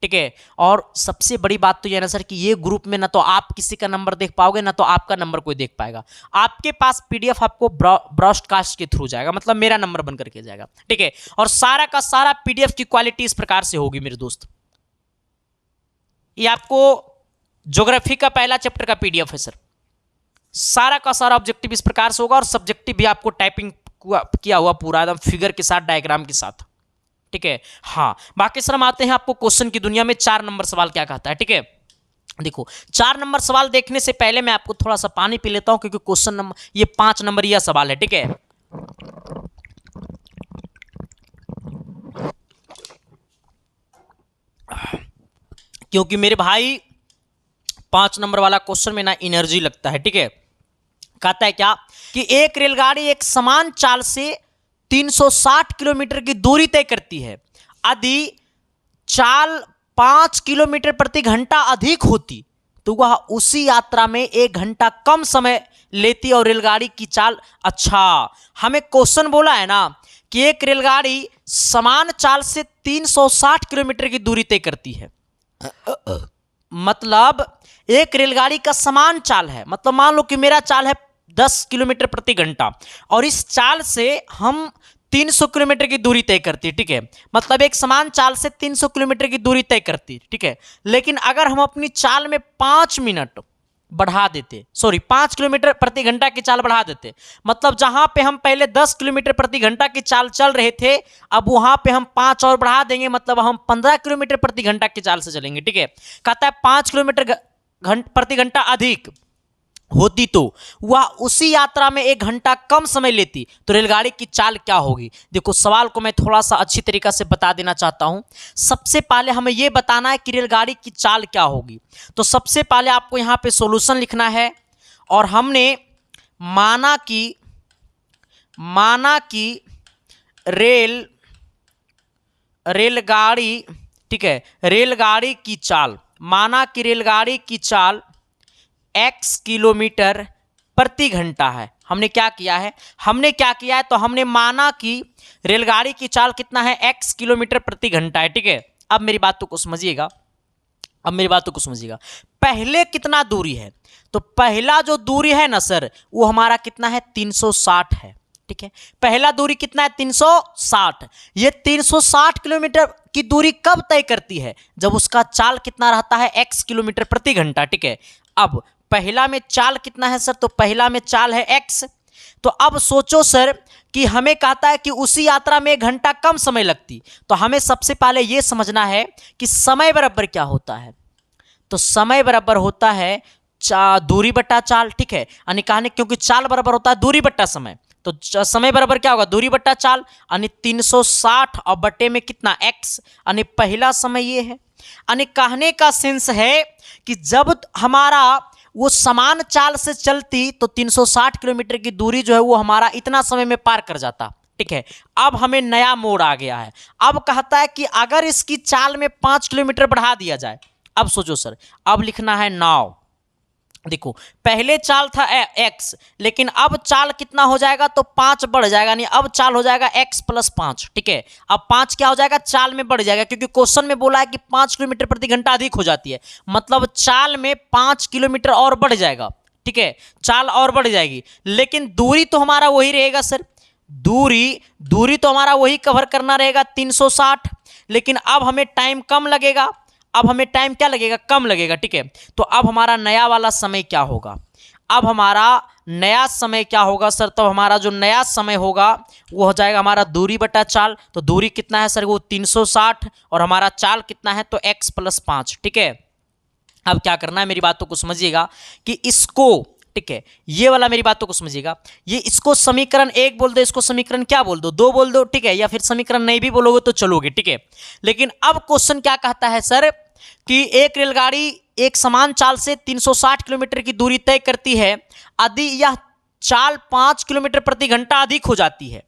ठीक है। और सबसे बड़ी बात तो यह ना सर कि ये ग्रुप में ना तो आप किसी का नंबर देख पाओगे ना तो आपका नंबर कोई देख पाएगा। आपके पास पीडीएफ आपको ब्रॉडकास्ट के थ्रू जाएगा, मतलब मेरा नंबर बन करके जाएगा, ठीक है। और सारा का सारा पीडीएफ की क्वालिटी इस प्रकार से होगी मेरे दोस्त। ये आपको ज्योग्राफी का पहला चैप्टर का पीडीएफ है सर। सारा का सारा ऑब्जेक्टिव इस प्रकार से होगा और सब्जेक्टिव भी आपको टाइपिंग किया हुआ पूरा एकदम फिगर के साथ, डायग्राम के साथ, ठीक है। हाँ, बाकी सर हम आते हैं आपको क्वेश्चन की दुनिया में 4 नंबर सवाल क्या कहता है, ठीक है। देखो 4 नंबर सवाल देखने से पहले मैं आपको थोड़ा सा पानी पी लेता हूं क्योंकि क्वेश्चन नंबर ये 5 नंबर यह सवाल है, ठीक है। क्योंकि मेरे भाई 5 नंबर वाला क्वेश्चन में ना एनर्जी लगता है, ठीक है। कहता है क्या कि एक रेलगाड़ी एक समान चाल से 360 किलोमीटर की दूरी तय करती है। यदि चाल 5 किलोमीटर प्रति घंटा अधिक होती तो वह उसी यात्रा में 1 घंटा कम समय लेती और रेलगाड़ी की चाल, अच्छा हमें क्वेश्चन बोला है ना कि एक रेलगाड़ी समान चाल से 360 किलोमीटर की दूरी तय करती है, मतलब एक रेलगाड़ी का समान चाल है, मतलब मान लो कि मेरा चाल है 10 किलोमीटर प्रति घंटा और इस चाल से हम 300 किलोमीटर की दूरी तय करती है, ठीक है। मतलब एक समान चाल से 300 किलोमीटर की दूरी तय करती है, ठीक है। लेकिन अगर हम अपनी चाल में 5 मिनट बढ़ा देते, 5 किलोमीटर प्रति घंटा की चाल बढ़ा देते, मतलब जहां पे हम पहले 10 किलोमीटर प्रति घंटा की चाल चल रहे थे अब वहां पे हम 5 और बढ़ा देंगे, मतलब हम 15 किलोमीटर प्रति घंटा की चाल से चलेंगे, ठीक है। कहता है 5 किलोमीटर प्रति घंटा अधिक होती तो वह उसी यात्रा में 1 घंटा कम समय लेती तो रेलगाड़ी की चाल क्या होगी। देखो सवाल को मैं थोड़ा सा अच्छी तरीका से बता देना चाहता हूं। सबसे पहले हमें यह बताना है कि रेलगाड़ी की चाल क्या होगी। तो सबसे पहले आपको यहां पे सॉल्यूशन लिखना है और हमने माना कि रेलगाड़ी, ठीक है, रेलगाड़ी की चाल, माना कि रेलगाड़ी की चाल x किलोमीटर प्रति घंटा है। हमने क्या किया है तो हमने माना कि रेलगाड़ी की चाल कितना है, x किलोमीटर प्रति घंटा है, ठीक है। अब मेरी बातों को समझिएगा, पहले कितना दूरी है, तो पहला जो दूरी है ना सर वो हमारा कितना है 360 है, ठीक है। पहला दूरी कितना है 360। ये 360 किलोमीटर की दूरी कब तय करती है, जब उसका चाल कितना रहता है x किलोमीटर प्रति घंटा, ठीक है। अब पहला में चाल कितना है सर, तो पहला में चाल है x। तो अब सोचो सर कि हमें कहता है कि उसी यात्रा में 1 घंटा कम समय लगती, तो हमें सबसे पहले यह समझना है कि समय बराबर क्या होता है। तो समय बराबर होता है दूरी बट्टा चाल, ठीक है। यानी कहने क्योंकि चाल बराबर होता है दूरी बट्टा समय, तो समय बराबर क्या होगा दूरी बट्टा चाल, यानी 360 और बट्टे में कितना x, यानी पहला समय ये है। यानी कहने का सेंस है कि जब हमारा वो समान चाल से चलती तो 360 किलोमीटर की दूरी जो है वो हमारा इतना समय में पार कर जाता, ठीक है। अब हमें नया मोड़ आ गया है। अब कहता है कि अगर इसकी चाल में 5 किलोमीटर बढ़ा दिया जाए, अब सोचो सर, अब लिखना है नाव। देखो पहले चाल था x, लेकिन अब चाल कितना हो जाएगा तो 5 बढ़ जाएगा, यानी अब चाल हो जाएगा x + 5, ठीक है। अब 5 क्या हो जाएगा, चाल में बढ़ जाएगा, क्योंकि क्वेश्चन में बोला है कि 5 किलोमीटर प्रति घंटा अधिक हो जाती है, मतलब चाल में 5 किलोमीटर और बढ़ जाएगा, ठीक है, चाल और बढ़ जाएगी। लेकिन दूरी तो हमारा वही रहेगा सर, दूरी तो हमारा वही कवर करना रहेगा 360, लेकिन अब हमें टाइम कम लगेगा, कम लगेगा, ठीक है। तो अब हमारा नया वाला समय क्या होगा, अब हमारा नया समय क्या होगा सर, तो हमारा जो नया समय होगा वो हो जाएगा हमारा दूरी बटा चाल। तो दूरी कितना है सर, वो 360 और हमारा चाल कितना है तो x + 5, ठीक है। अब क्या करना है, मेरी बातों को समझिएगा कि इसको, ठीक है, ये वाला मेरी बातों को समझिएगा, ये इसको समीकरण 1 बोल दो, इसको समीकरण क्या बोल दो 2 बोल दो, ठीक है, या फिर समीकरण नहीं भी बोलोगे तो चलोगे, ठीक है। लेकिन अब क्वेश्चन क्या कहता है सर कि एक रेलगाड़ी एक समान चाल से 360 किलोमीटर की दूरी तय करती है, यदि यह चाल 5 किलोमीटर प्रति घंटा अधिक हो जाती है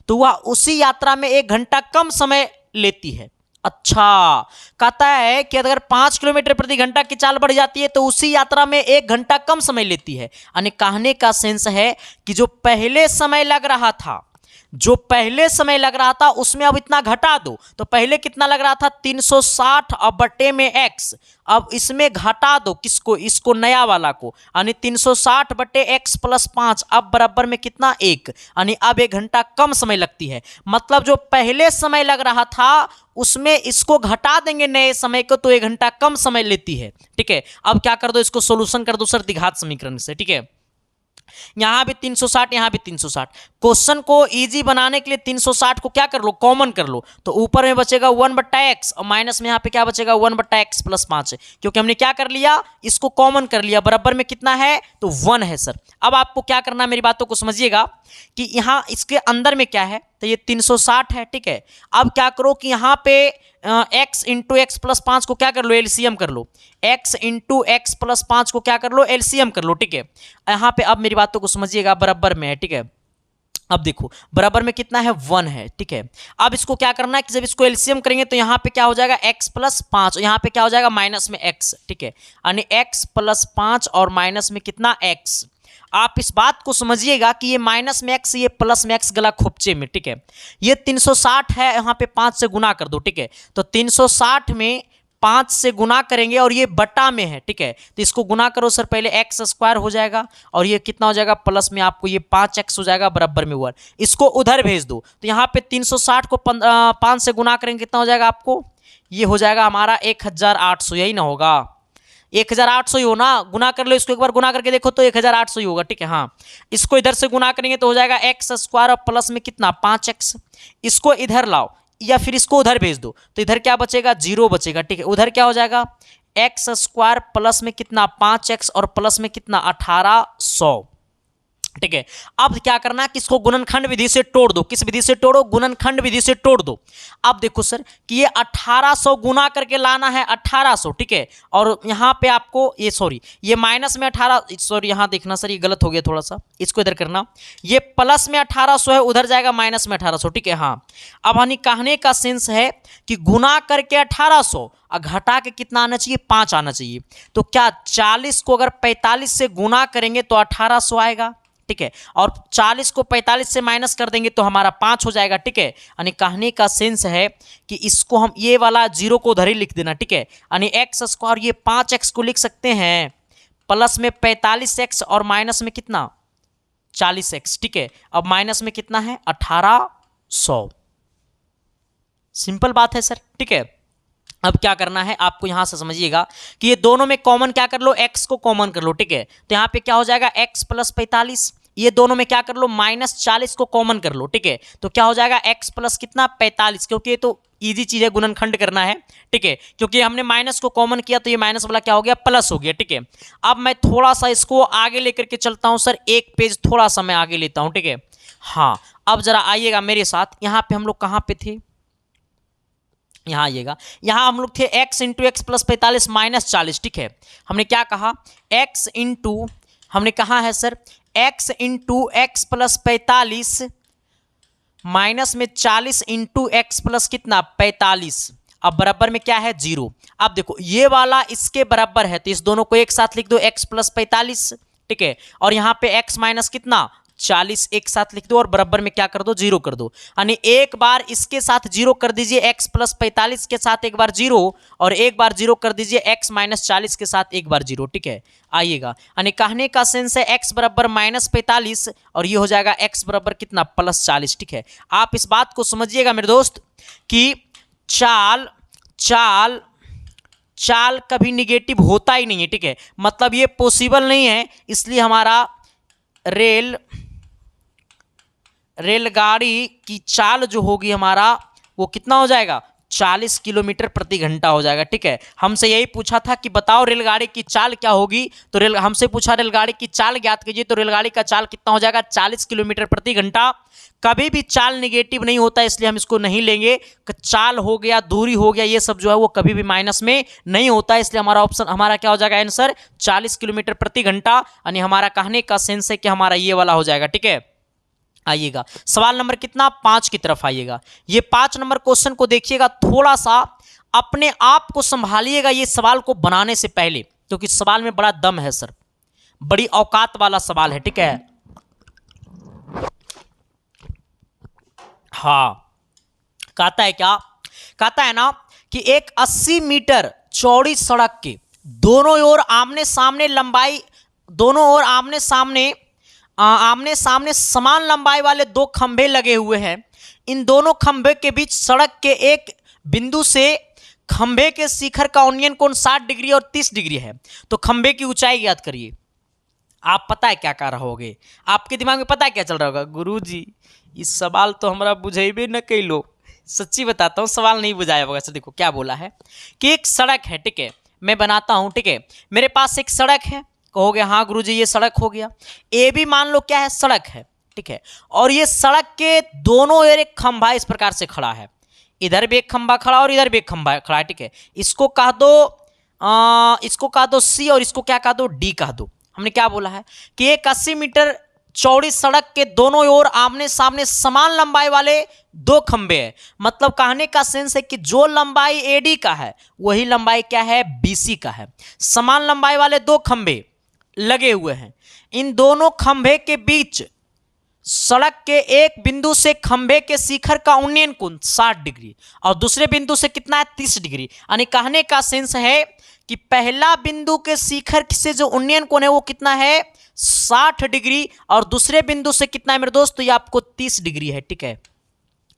तो वह उसी यात्रा में 1 घंटा कम समय लेती है। अच्छा, कहता है कि अगर 5 किलोमीटर प्रति घंटा की चाल बढ़ जाती है तो उसी यात्रा में 1 घंटा कम समय लेती है। यानी कहने का सेंस है कि जो पहले समय लग रहा था उसमें अब इतना घटा दो। तो पहले कितना लग रहा था 360, अब बटे में x, अब इसमें घटा दो किसको, इसको नया वाला को, यानी 360 बटे x प्लस 5, अब बराबर में कितना 1, यानी अब 1 घंटा कम समय लगती है। मतलब जो पहले समय लग रहा था उसमें इसको घटा देंगे नए समय को, तो 1 घंटा कम समय लेती है। ठीक है, अब क्या कर दो, इसको सोल्यूशन कर दो सर द्विघात समीकरण से। ठीक है, यहां भी 360, यहां भी 360। क्वेश्चन को इजी बनाने के लिए 360 को क्या कर लो, कॉमन कर लो। तो ऊपर में बचेगा 1/x और माइनस में यहां पे क्या बचेगा 1/x प्लस 5, क्योंकि हमने क्या कर लिया, इसको कॉमन कर लिया। बराबर में कितना है, तो 1 है सर। अब आपको क्या करना है, मेरी बातों को समझिएगा कि यहां इसके अंदर में क्या है, तो ये 360 है। ठीक है, अब क्या करो कि यहां पे x इंटू एक्स प्लस 5 को क्या कर लो, एलसीएम कर लो। x इंटू एक्स प्लस 5 को क्या कर लो, एलसीएम कर लो। ठीक है, यहां पे अब मेरी बातों को समझिएगा, बराबर में है। ठीक है, अब देखो बराबर में कितना है, 1 है। ठीक है, अब इसको क्या करना है कि जब इसको एलसीएम करेंगे तो यहां पे क्या हो जाएगा x प्लस 5, यहां पे क्या हो जाएगा माइनस में x। ठीक है, यानी x प्लस 5 और माइनस में कितना x। आप इस बात को समझिएगा कि ये माइनस में x, ये प्लस में x गला खोपचे में। ठीक है, ये 360 है, यहां पे 5 से गुना कर दो। ठीक है, तो 360 में 5 से गुना करेंगे और ये बटा में है। ठीक है, तो इसको गुना करो सर, पहले एक्स स्क्वायर हो जाएगा और ये कितना हो जाएगा, प्लस में आपको ये 5x हो जाएगा बराबर में 1। इसको उधर भेज दो, तो यहाँ पे 360 को 5 से गुना करेंगे, कितना हो जाएगा आपको, ये हो जाएगा हमारा 1800, यही ना होगा, 1800 ही हो ना। गुना कर लो, इसको एक बार गुना करके देखो तो 1800 ही होगा। ठीक है, हाँ, इसको इधर से गुना करेंगे तो हो जाएगा एक्स स्क्वायर और प्लस में कितना 5x। इसको इधर लाओ या फिर इसको उधर भेज दो, तो इधर क्या बचेगा, 0 बचेगा। ठीक है, उधर क्या हो जाएगा, एक्स स्क्वायर प्लस में कितना 5x और प्लस में कितना 1800। ठीक है, अब क्या करना है कि इसको गुणनखंड विधि से तोड़ दो। किस विधि से तोड़ो, गुणनखंड विधि से तोड़ दो। अब देखो सर कि ये 1800 गुना करके लाना है 1800। ठीक है, और यहां पे आपको ये सॉरी ये माइनस में 18, सॉरी यहां देखना सर ये गलत हो गया थोड़ा सा, इसको इधर करना। ये प्लस में 1800 है, उधर जाएगा माइनस में 1800। ठीक है, हाँ, अब हनी कहने का सेंस है कि गुना करके 1800 और घटा के कितना आना चाहिए, 5 आना चाहिए। तो क्या 40 को अगर 45 से गुना करेंगे तो 1800 आएगा। ठीक है, और 40 को 45 से माइनस कर देंगे तो हमारा 5 हो जाएगा। ठीक है, यानी कहने का सेंस है कि इसको हम ये वाला 0 को उधर ही लिख देना। ठीक है, यानी एक्स स्क्वायर ये 5x को लिख सकते हैं प्लस में 45x और माइनस में कितना 40x। ठीक है, अब माइनस में कितना है 1800। सिंपल बात है सर। ठीक है, अब क्या करना है आपको यहां से समझिएगा कि ये दोनों में कॉमन क्या कर लो, x को कॉमन कर लो। ठीक है, तो यहां पे क्या हो जाएगा x प्लस 45, ये दोनों में क्या कर लो माइनस 40 को कॉमन कर लो। ठीक है, तो क्या हो जाएगा x प्लस कितना 45, क्योंकि ये तो इजी चीज है, गुणनखंड करना है। ठीक है, क्योंकि हमने माइनस को कॉमन किया तो ये माइनस वाला क्या हो गया, प्लस हो गया। ठीक है, अब मैं थोड़ा सा इसको आगे लेकर के चलता हूं सर, एक पेज थोड़ा सा मैं आगे लेता हूं। ठीक है, हाँ, अब जरा आइएगा मेरे साथ, यहां पे हम लोग कहां पे थे, यहां आइएगा, यहां हम लोग थे x into x plus 45 minus 40। ठीक है, हमने क्या कहा, x इंटू, हमने कहा है sir x into x plus 45 minus में 40 इंटू एक्स प्लस कितना 45, अब बराबर में क्या है 0। अब देखो ये वाला इसके बराबर है तो इस दोनों को एक साथ लिख दो, x प्लस 45। ठीक है, और यहां पे x माइनस कितना 40 एक साथ लिख दो और बराबर में क्या कर दो 0 कर दो। यानी एक बार इसके साथ 0 कर दीजिए, x प्लस 45 के साथ एक बार 0 और एक बार 0 कर दीजिए x माइनस 40 के साथ एक बार 0। ठीक है, आइएगा, यानी कहने का सेंस है x बराबर माइनस 45 और ये हो जाएगा x बराबर कितना प्लस 40। ठीक है, आप इस बात को समझिएगा मेरे दोस्त कि चाल चाल चाल कभी निगेटिव होता ही नहीं है। ठीक है, मतलब ये पॉसिबल नहीं है, इसलिए हमारा रेलगाड़ी की चाल जो होगी हमारा वो कितना हो जाएगा 40 किलोमीटर प्रति घंटा हो जाएगा। ठीक है, हमसे यही पूछा था कि बताओ रेलगाड़ी की चाल क्या होगी, तो हमसे पूछा रेलगाड़ी की चाल ज्ञात कीजिए, तो रेलगाड़ी का चाल कितना हो जाएगा 40 किलोमीटर प्रति घंटा। कभी भी चाल निगेटिव नहीं होता, इसलिए हम इसको नहीं लेंगे। चाल हो गया, दूरी हो गया, ये सब जो है वो कभी भी माइनस में नहीं होता, इसलिए हमारा ऑप्शन हमारा क्या हो जाएगा आंसर 40 किलोमीटर प्रति घंटा। यानी हमारा कहने का सेंस है कि हमारा ये वाला हो जाएगा। ठीक है, आइएगा सवाल नंबर कितना 5 की तरफ आइएगा। ये 5 नंबर क्वेश्चन को देखिएगा, थोड़ा सा अपने आप को संभालिएगा ये सवाल को बनाने से पहले, क्योंकि सवाल में बड़ा दम है सर, बड़ी औकात वाला सवाल है, ठीक है। हाँ, कहता है क्या, कहता है ना कि एक 80 मीटर चौड़ी सड़क के दोनों ओर आमने सामने लंबाई, दोनों ओर आमने सामने समान लंबाई वाले 2 खंभे लगे हुए हैं। इन दोनों खंभे के बीच सड़क के एक बिंदु से खंभे के शिखर का उन्नयन कोण 60 डिग्री और 30 डिग्री है। तो खंभे की ऊंचाई ज्ञात करिए। आप पता है क्या कर रहे होगे, आपके दिमाग में पता है क्या चल रहा होगा, गुरुजी इस सवाल तो हमारा बुझेबे न कैलो। सच्ची बताता हूँ सवाल नहीं बुझाया होगा। देखो क्या बोला है कि एक सड़क है, ठीक है, मैं बनाता हूँ, ठीक है, मेरे पास एक सड़क है, कहोगे हाँ गुरुजी ये सड़क हो गया। ए भी मान लो क्या है, सड़क है, ठीक है, और ये सड़क के दोनों ओर एक खंभा इस प्रकार से खड़ा है, इधर भी एक खंभा खड़ा और इधर भी एक खंभा खड़ा है, ठीक है। इसको कह दो सी और इसको क्या कह दो डी कह दो। हमने क्या बोला है कि एक 80 मीटर चौड़ी सड़क के दोनों ओर आमने सामने समान लंबाई वाले 2 खंबे हैं। मतलब कहने का सेंस है कि जो लंबाई एडी का है वही लंबाई क्या है, बीसी का है। समान लंबाई वाले 2 खंबे लगे हुए हैं। इन दोनों खंभे के बीच सड़क के एक बिंदु से खंभे के शिखर का उन्नयन कोण 60 डिग्री और दूसरे बिंदु से कितना है, 30 डिग्री। यानी कहने का सेंस है कि पहला बिंदु के शिखर से जो उन्नयन कोण है वो कितना है, 60 डिग्री, और दूसरे बिंदु से कितना है मेरे दोस्त, तो ये आपको 30 डिग्री है, ठीक है।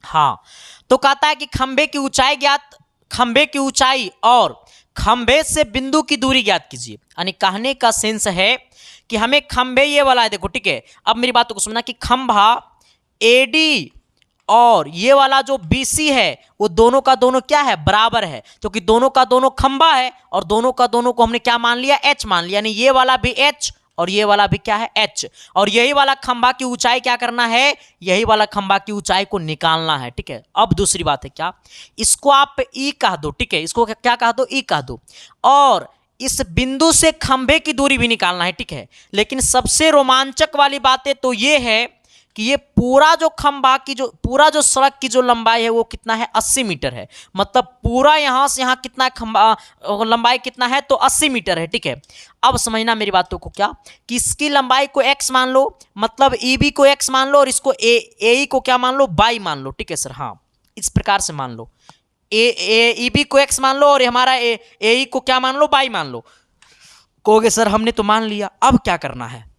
हाँ, तो कहता है कि खंभे की ऊंचाई ज्ञात, खंभे की ऊंचाई और खंभे से बिंदु की दूरी ज्ञात कीजिए। यानी कहने का सेंस है कि हमें खंभे ये वाला है, देखो, ठीक है। अब मेरी बातों को सुनना कि खंभा एडी और ये वाला जो बीसी है वो दोनों का दोनों क्या है, बराबर है, क्योंकि दोनों का दोनों खंभा है और दोनों का दोनों को हमने क्या मान लिया, एच मान लिया। यानी ये वाला भी एच और ये वाला भी क्या है, एच। और यही वाला खंभा की ऊंचाई क्या करना है, यही वाला खंभा की ऊंचाई को निकालना है, ठीक है। अब दूसरी बात है क्या, इसको आप ई कह दो, ठीक है, इसको क्या कह दो, ई कह दो, और इस बिंदु से खंभे की दूरी भी निकालना है, ठीक है। लेकिन सबसे रोमांचक वाली बातें तो ये है कि ये पूरा जो खंभा की जो पूरा जो सड़क की जो लंबाई है वो कितना है, 80 मीटर है। मतलब पूरा यहां से यहां कितना खंभा लंबाई कितना है, तो 80 मीटर है, ठीक है। अब समझना मेरी बातों को क्या, कि इसकी लंबाई को x मान लो, मतलब EB को x मान लो और इसको AE को क्या मान लो, y मान लो, ठीक है सर। हाँ, इस प्रकार से मान लो, EB को x मान लो और हमारा AE को क्या मान लो, y मान लो। कहोगे सर हमने तो मान लिया, अब क्या करना है।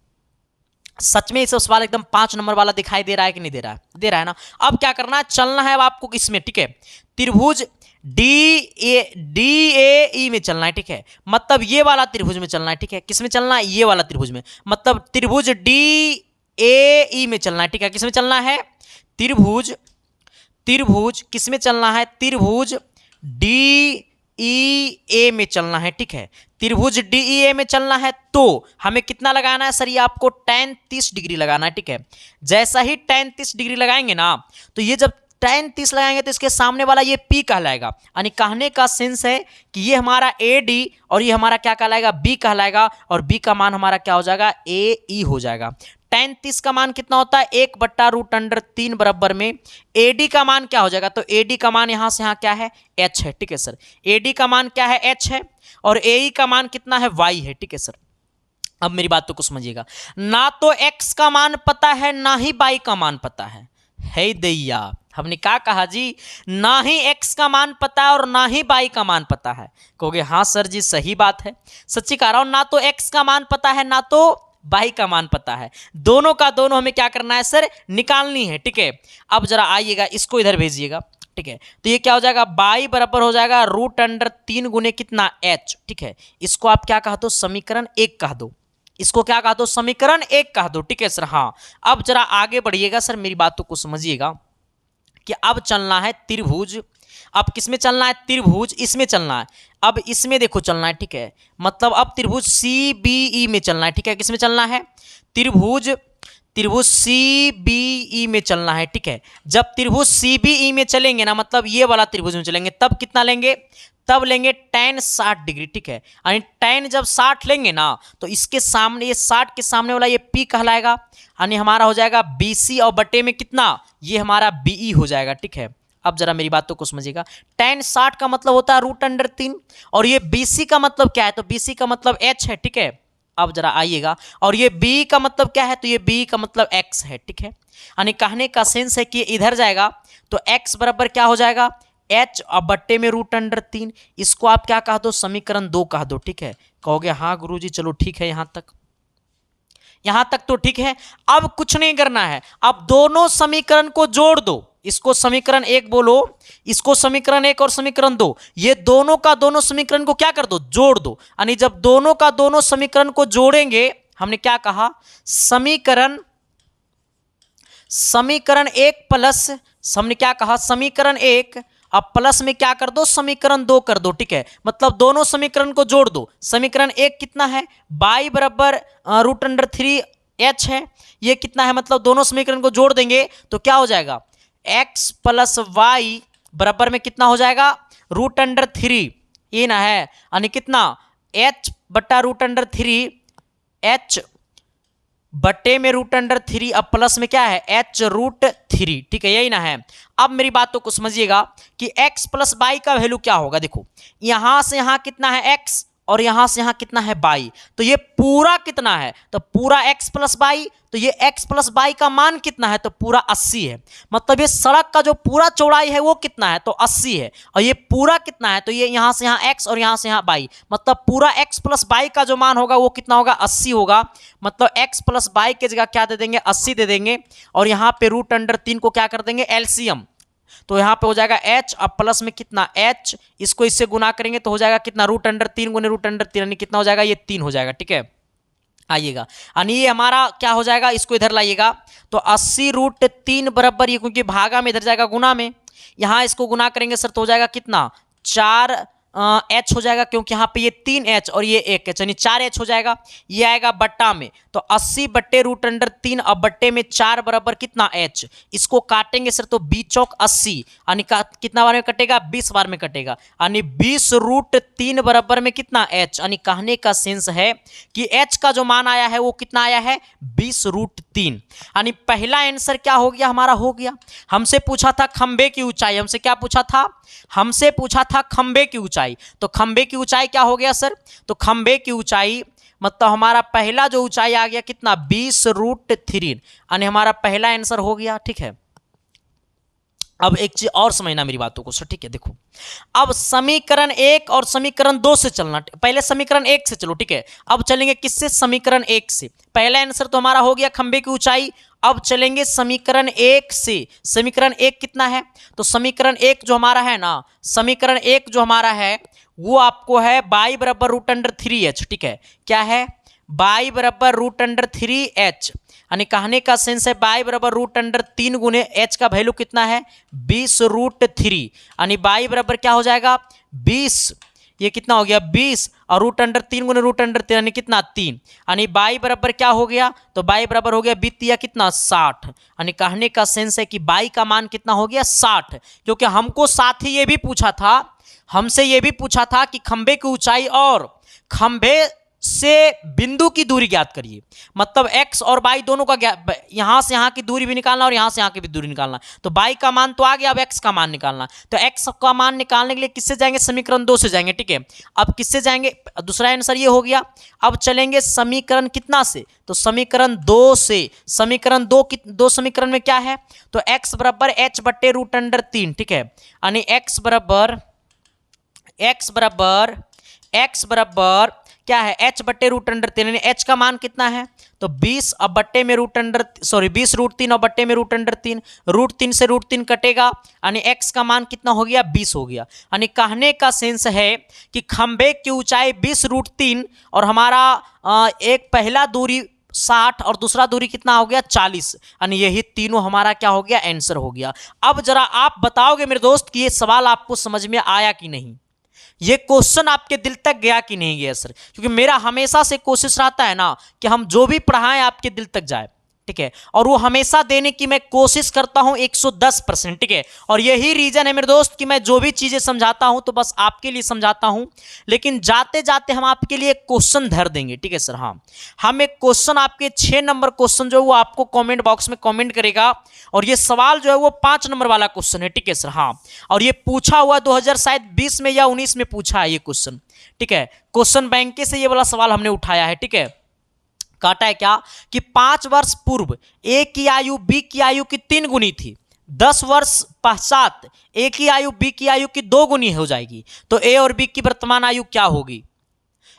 सच में इसे सवाल एकदम 5 नंबर वाला दिखाई दे रहा है कि नहीं दे रहा है, दे रहा है ना। अब क्या करना है, चलना है अब आपको इसमें, ठीक है, त्रिभुज DAE में चलना है, ठीक है। मतलब ये वाला त्रिभुज में चलना है, ठीक है। किस में चलना है, ये वाला त्रिभुज में, मतलब त्रिभुज DAE में चलना है, ठीक है। किस में चलना है, त्रिभुज किस में चलना है, त्रिभुज DEA में चलना है, ठीक है। त्रिभुज DEA में चलना है तो हमें कितना लगाना है सर, ये आपको tan 30 डिग्री लगाना है, ठीक है। जैसा ही tan 30 डिग्री लगाएंगे ना, तो ये जब tan 30 लगाएंगे तो इसके सामने वाला ये P कहलाएगा। यानी कहने का सेंस है कि ये हमारा AD और ये हमारा क्या कहलाएगा, B कहलाएगा, और B का मान हमारा क्या हो जाएगा, AE हो जाएगा। tan 30 का मान कितना होता है, 1/√3 बराबर में AD का मान क्या हो जाएगा, तो AD का मान यहां से यहां क्या है, H है, ठीक है सर। AD का मान क्या है, H है, और AE का मान कितना है, Y है, ठीक है सर। अब मेरी बातों को समझिएगा, ना तो X का मान पता है ना ही Y का मान पता है दैया। हमने क्या कहा जी, ना ही X का मान पता है और ना ही Y का मान पता है। कहोगे हाँ सर जी सही बात है, सच्ची कह रहा हूं, ना तो X का मान पता है ना तो Y का मान पता है, दोनों का दोनों हमें क्या करना है सर, निकालनी है, ठीक है। अब जरा आइएगा, इसको इधर भेजिएगा, ठीक है। तो ये क्या हो जाएगा, y बराबर हो जाएगा √3 गुने कितना, h, ठीक है। इसको आप क्या कह दो, समीकरण 1 कह दो, इसको क्या कह दो, समीकरण 1 कह दो, ठीक है सर। हाँ, अब जरा आगे बढ़िएगा सर, मेरी बातों को समझिएगा कि अब चलना है त्रिभुज। अब किस में चलना है, त्रिभुज इसमें चलना है। अब इसमें देखो चलना है, ठीक है। मतलब अब त्रिभुज CBE में चलना है, ठीक है। किस में चलना है, त्रिभुज CBE में चलना है, ठीक है। जब त्रिभुज CBE में चलेंगे ना, मतलब ये वाला त्रिभुज में चलेंगे, तब कितना लेंगे, तब लेंगे tan 60 डिग्री, ठीक है। यानी tan जब 60 लेंगे ना तो इसके सामने ये 60 के सामने वाला ये P कहलाएगा, यानी हमारा हो जाएगा BC और बटे में कितना, ये हमारा BE हो जाएगा, ठीक है। अब जरा मेरी बातों को समझिएगा, tan 60 का मतलब होता है √3 और ये BC का मतलब क्या है, तो BC का मतलब H है, ठीक है। अब जरा आइएगा, और ये BE का मतलब क्या है, तो ये BE का मतलब X है, ठीक है। यानी कहने का सेंस है कि इधर जाएगा तो X बराबर क्या हो जाएगा, H और बट्टे में √3। इसको आप क्या कह दो, समीकरण 2 कह दो, ठीक है। कहोगे हाँ गुरुजी चलो ठीक है, यहां तक तो ठीक है। अब कुछ नहीं करना है, अब दोनों समीकरण को जोड़ दो। इसको समीकरण 1 बोलो, इसको समीकरण 1 और समीकरण 2, ये दोनों का दोनों समीकरण को क्या कर दो, जोड़ दो। यानी जब दोनों का दोनों समीकरण को जोड़ेंगे, हमने क्या कहा, समीकरण 1 प्लस, हमने क्या कहा, समीकरण 1 अब प्लस में क्या कर दो, समीकरण 2 कर दो, ठीक है। मतलब दोनों समीकरण को जोड़ दो। समीकरण 1 कितना है, y बराबर √3h है, ये कितना है, मतलब दोनों समीकरण को जोड़ देंगे तो क्या हो जाएगा, x प्लस वाई बराबर में कितना हो जाएगा, √3, ये ना है, यानी कितना, h बटा √3, h बटे में √3, अब प्लस में क्या है, h√3, ठीक है, यही ना है। अब मेरी बातों को समझिएगा कि x प्लस y का वैल्यू क्या होगा। देखो यहां से यहां कितना है x और यहां से यहां कितना है y, तो ये पूरा कितना है, तो पूरा x प्लस y, तो ये x प्लस y का मान कितना है, तो पूरा 80 है। मतलब ये सड़क का जो पूरा चौड़ाई है वो कितना है, तो 80 है। और ये पूरा कितना है, तो ये यहां से यहां x और यहां से यहां y, मतलब पूरा x प्लस y का जो मान होगा वो कितना होगा, 80 होगा। मतलब x प्लस y की जगह क्या दे देंगे, 80 दे देंगे, और यहाँ पे √3 को क्या कर देंगे, एलसीएम, तो यहाँ पे हो जाएगा h, अब प्लस में कितना h, इसको इससे गुना करेंगे तो हो जाएगा कितना, √3 गुने √3, यानी कितना हो जाएगा, ये 3 हो जाएगा, ठीक है। आइएगा, यानी ये हमारा क्या हो जाएगा, इसको इधर लाइएगा तो 80√3 बराबर, ये क्योंकि भागा में इधर जाएगा गुना में, यहाँ इसको गुना करेंगे सर तो हो जाएगा कितना, 4h हो जाएगा, क्योंकि यहाँ पे ये 3h और ये 1h, यानी 4h हो जाएगा। ये आएगा बट्टा में, तो 80 बट्टे √3 अब बट्टे में 4 बराबर कितना h, इसको काटेंगे सर तो 20 चौक 80, यानी कितना बार में कटेगा, 20 बार में कटेगा, यानी 20√3 बराबर में कितना h। यानी कहने का सेंस है कि h का जो मान आया है वो कितना आया है, 20√3। यानी पहला आंसर क्या हो गया, हमारा हो गया। हमसे पूछा था खंबे की ऊंचाई, हमसे क्या पूछा था, हमसे पूछा था खंबे की ऊंचाई, तो खंबे की ऊंचाई क्या हो गया सर, तो खंबे की ऊंचाई मतलब हमारा पहला जो ऊंचाई आ गया कितना, 20√3, यानी हमारा पहला आंसर हो गया, ठीक है। अब एक चीज और समझना मेरी बातों को सर, ठीक है। देखो अब समीकरण 1 और समीकरण 2 से चलना, पहले समीकरण 1 से चलो, ठीक है। अब चलेंगे किससे, समीकरण 1 से। पहला आंसर तो हमारा हो गया खंबे की ऊंचाई। अब चलेंगे समीकरण 1 से। समीकरण 1 कितना है, तो समीकरण 1 जो हमारा है ना, समीकरण 1 जो हमारा है वो आपको है y बराबर √3h, ठीक है। क्या है, y बराबर √3h, यानी कहने का सेंस है y बराबर √3 गुने h का वैल्यू कितना है, 20√3, यानी y बराबर क्या हो जाएगा, 20, ये कितना हो गया 20, और √3 गुने √3 यानी कितना 3, यानी y बराबर क्या हो गया, तो y बराबर हो गया 20 या कितना 60। यानी कहने का सेंस है कि y का मान कितना हो गया 60, क्योंकि हमको साथ ही ये भी पूछा था, हमसे ये भी पूछा था कि खंबे की ऊंचाई और खंबे से बिंदु की दूरी ज्ञात करिए। मतलब x और y दोनों का यहां से यहां की दूरी भी निकालना और यहां से यहां की भी दूरी निकालना। तो y का मान तो आ गया, अब x का मान निकालना। तो x का मान निकालने के लिए किससे जाएंगे, समीकरण 2 से जाएंगे, ठीक है। अब किससे जाएंगे, दूसरा आंसर ये हो गया। अब चलेंगे समीकरण कितना से, तो समीकरण 2 से। समीकरण 2 समीकरण में क्या है, तो x बराबर h बट्टे √3, ठीक है। यानी x बराबर क्या है, h बट्टे √3, यानी h का मान कितना है, तो 20 अब बट्टे में √3 और बट्टे में √3, √3 से √3 कटेगा, यानी x का मान कितना हो गया, 20 हो गया। यानी कहने का सेंस है कि खंबे की ऊंचाई 20√3 और हमारा एक पहला दूरी 60 और दूसरा दूरी कितना हो गया 40, यानी यही तीनों हमारा क्या हो गया, आंसर हो गया। अब जरा आप बताओगे मेरे दोस्त कि ये सवाल आपको समझ में आया कि नहीं, ये क्वेश्चन आपके दिल तक गया कि नहीं गया सर, क्योंकि मेरा हमेशा से कोशिश रहता है ना कि हम जो भी पढ़ाएं आपके दिल तक जाए, ठीक है, और वो हमेशा देने की मैं कोशिश करता हूं 110%। ठीक है, और यही रीजन है मेरे दोस्त कि मैं जो भी चीजें समझाता हूं तो बस आपके लिए समझाता हूं, लेकिन जाते जाते हम आपके लिए क्वेश्चन धर देंगे। ठीक है सर, हाँ, हम एक क्वेश्चन आपके 6 नंबर क्वेश्चन जो है वो आपको कमेंट बॉक्स में कमेंट करेगा, और ये सवाल जो है वो 5 नंबर वाला क्वेश्चन है। ठीक है सर, हाँ, और ये पूछा हुआ 2020 में या 19 में पूछा है ये क्वेश्चन। ठीक है, क्वेश्चन बैंक से ये वाला सवाल हमने उठाया है। ठीक है, कहता है क्या कि 5 वर्ष पूर्व ए की आयु बी की आयु की 3 गुनी थी, 10 वर्ष पश्चात ए की आयु बी की आयु की 2 गुनी हो जाएगी, तो ए और बी की वर्तमान आयु क्या होगी?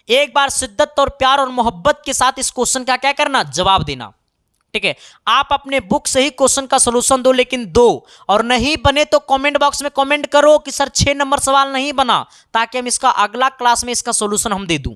एक बार शिद्दत और प्यार और मोहब्बत के साथ इस क्वेश्चन का क्या करना, जवाब देना। ठीक है, आप अपने बुक से ही क्वेश्चन का सॉल्यूशन दो, लेकिन दो, और नहीं बने तो कमेंट बॉक्स में कमेंट करो कि सर 6 नंबर सवाल नहीं बना, ताकि हम इसका अगला क्लास में इसका सॉल्यूशन हम दे दूं।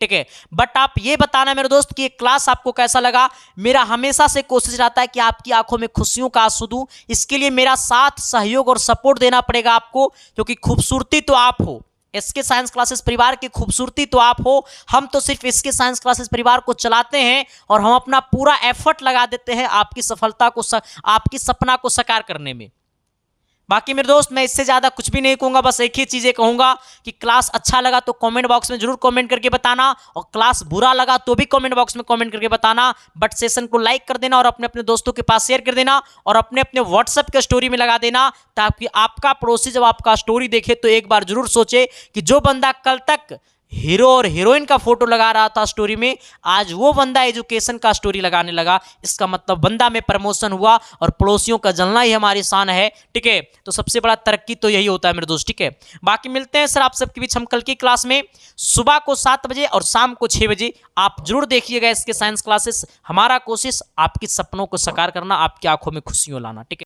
ठीक है, बट आप ये बताना मेरे दोस्त कि ये क्लास आपको कैसा लगा। मेरा हमेशा से कोशिश रहता है कि आपकी आंखों में खुशियों का आंसू दूं, इसके लिए मेरा साथ, सहयोग और सपोर्ट देना पड़ेगा आपको, क्योंकि खूबसूरती तो आप हो, एसके साइंस क्लासेस परिवार की खूबसूरती तो आप हो। हम तो सिर्फ एसके साइंस क्लासेस परिवार को चलाते हैं और हम अपना पूरा एफर्ट लगा देते हैं आपकी सफलता को, आपकी सपना को साकार करने में। बाकी मेरे दोस्त मैं इससे ज़्यादा कुछ भी नहीं कहूँगा, बस एक ही चीज़ें कहूँगा कि क्लास अच्छा लगा तो कमेंट बॉक्स में जरूर कमेंट करके बताना, और क्लास बुरा लगा तो भी कमेंट बॉक्स में कमेंट करके बताना। बट सेशन को लाइक कर देना और अपने अपने दोस्तों के पास शेयर कर देना, और अपने अपने व्हाट्सएप के स्टोरी में लगा देना, ताकि आपका पड़ोसी जब आपका स्टोरी देखे तो एक बार जरूर सोचे कि जो बंदा कल तक हीरो और हीरोइन का फोटो लगा रहा था स्टोरी में, आज वो बंदा एजुकेशन का स्टोरी लगाने लगा। इसका मतलब बंदा में प्रमोशन हुआ, और पड़ोसियों का जलना ही हमारी शान है। ठीक है, तो सबसे बड़ा तरक्की तो यही होता है मेरे दोस्त। ठीक है, बाकी मिलते हैं सर आप सबके बीच हम कल की क्लास में, सुबह को 7 बजे और शाम को 6 बजे। आप जरूर देखिएगा इसके साइंस क्लासेस। हमारा कोशिश आपकी सपनों को साकार करना, आपकी आंखों में खुशियों लाना। ठीक है।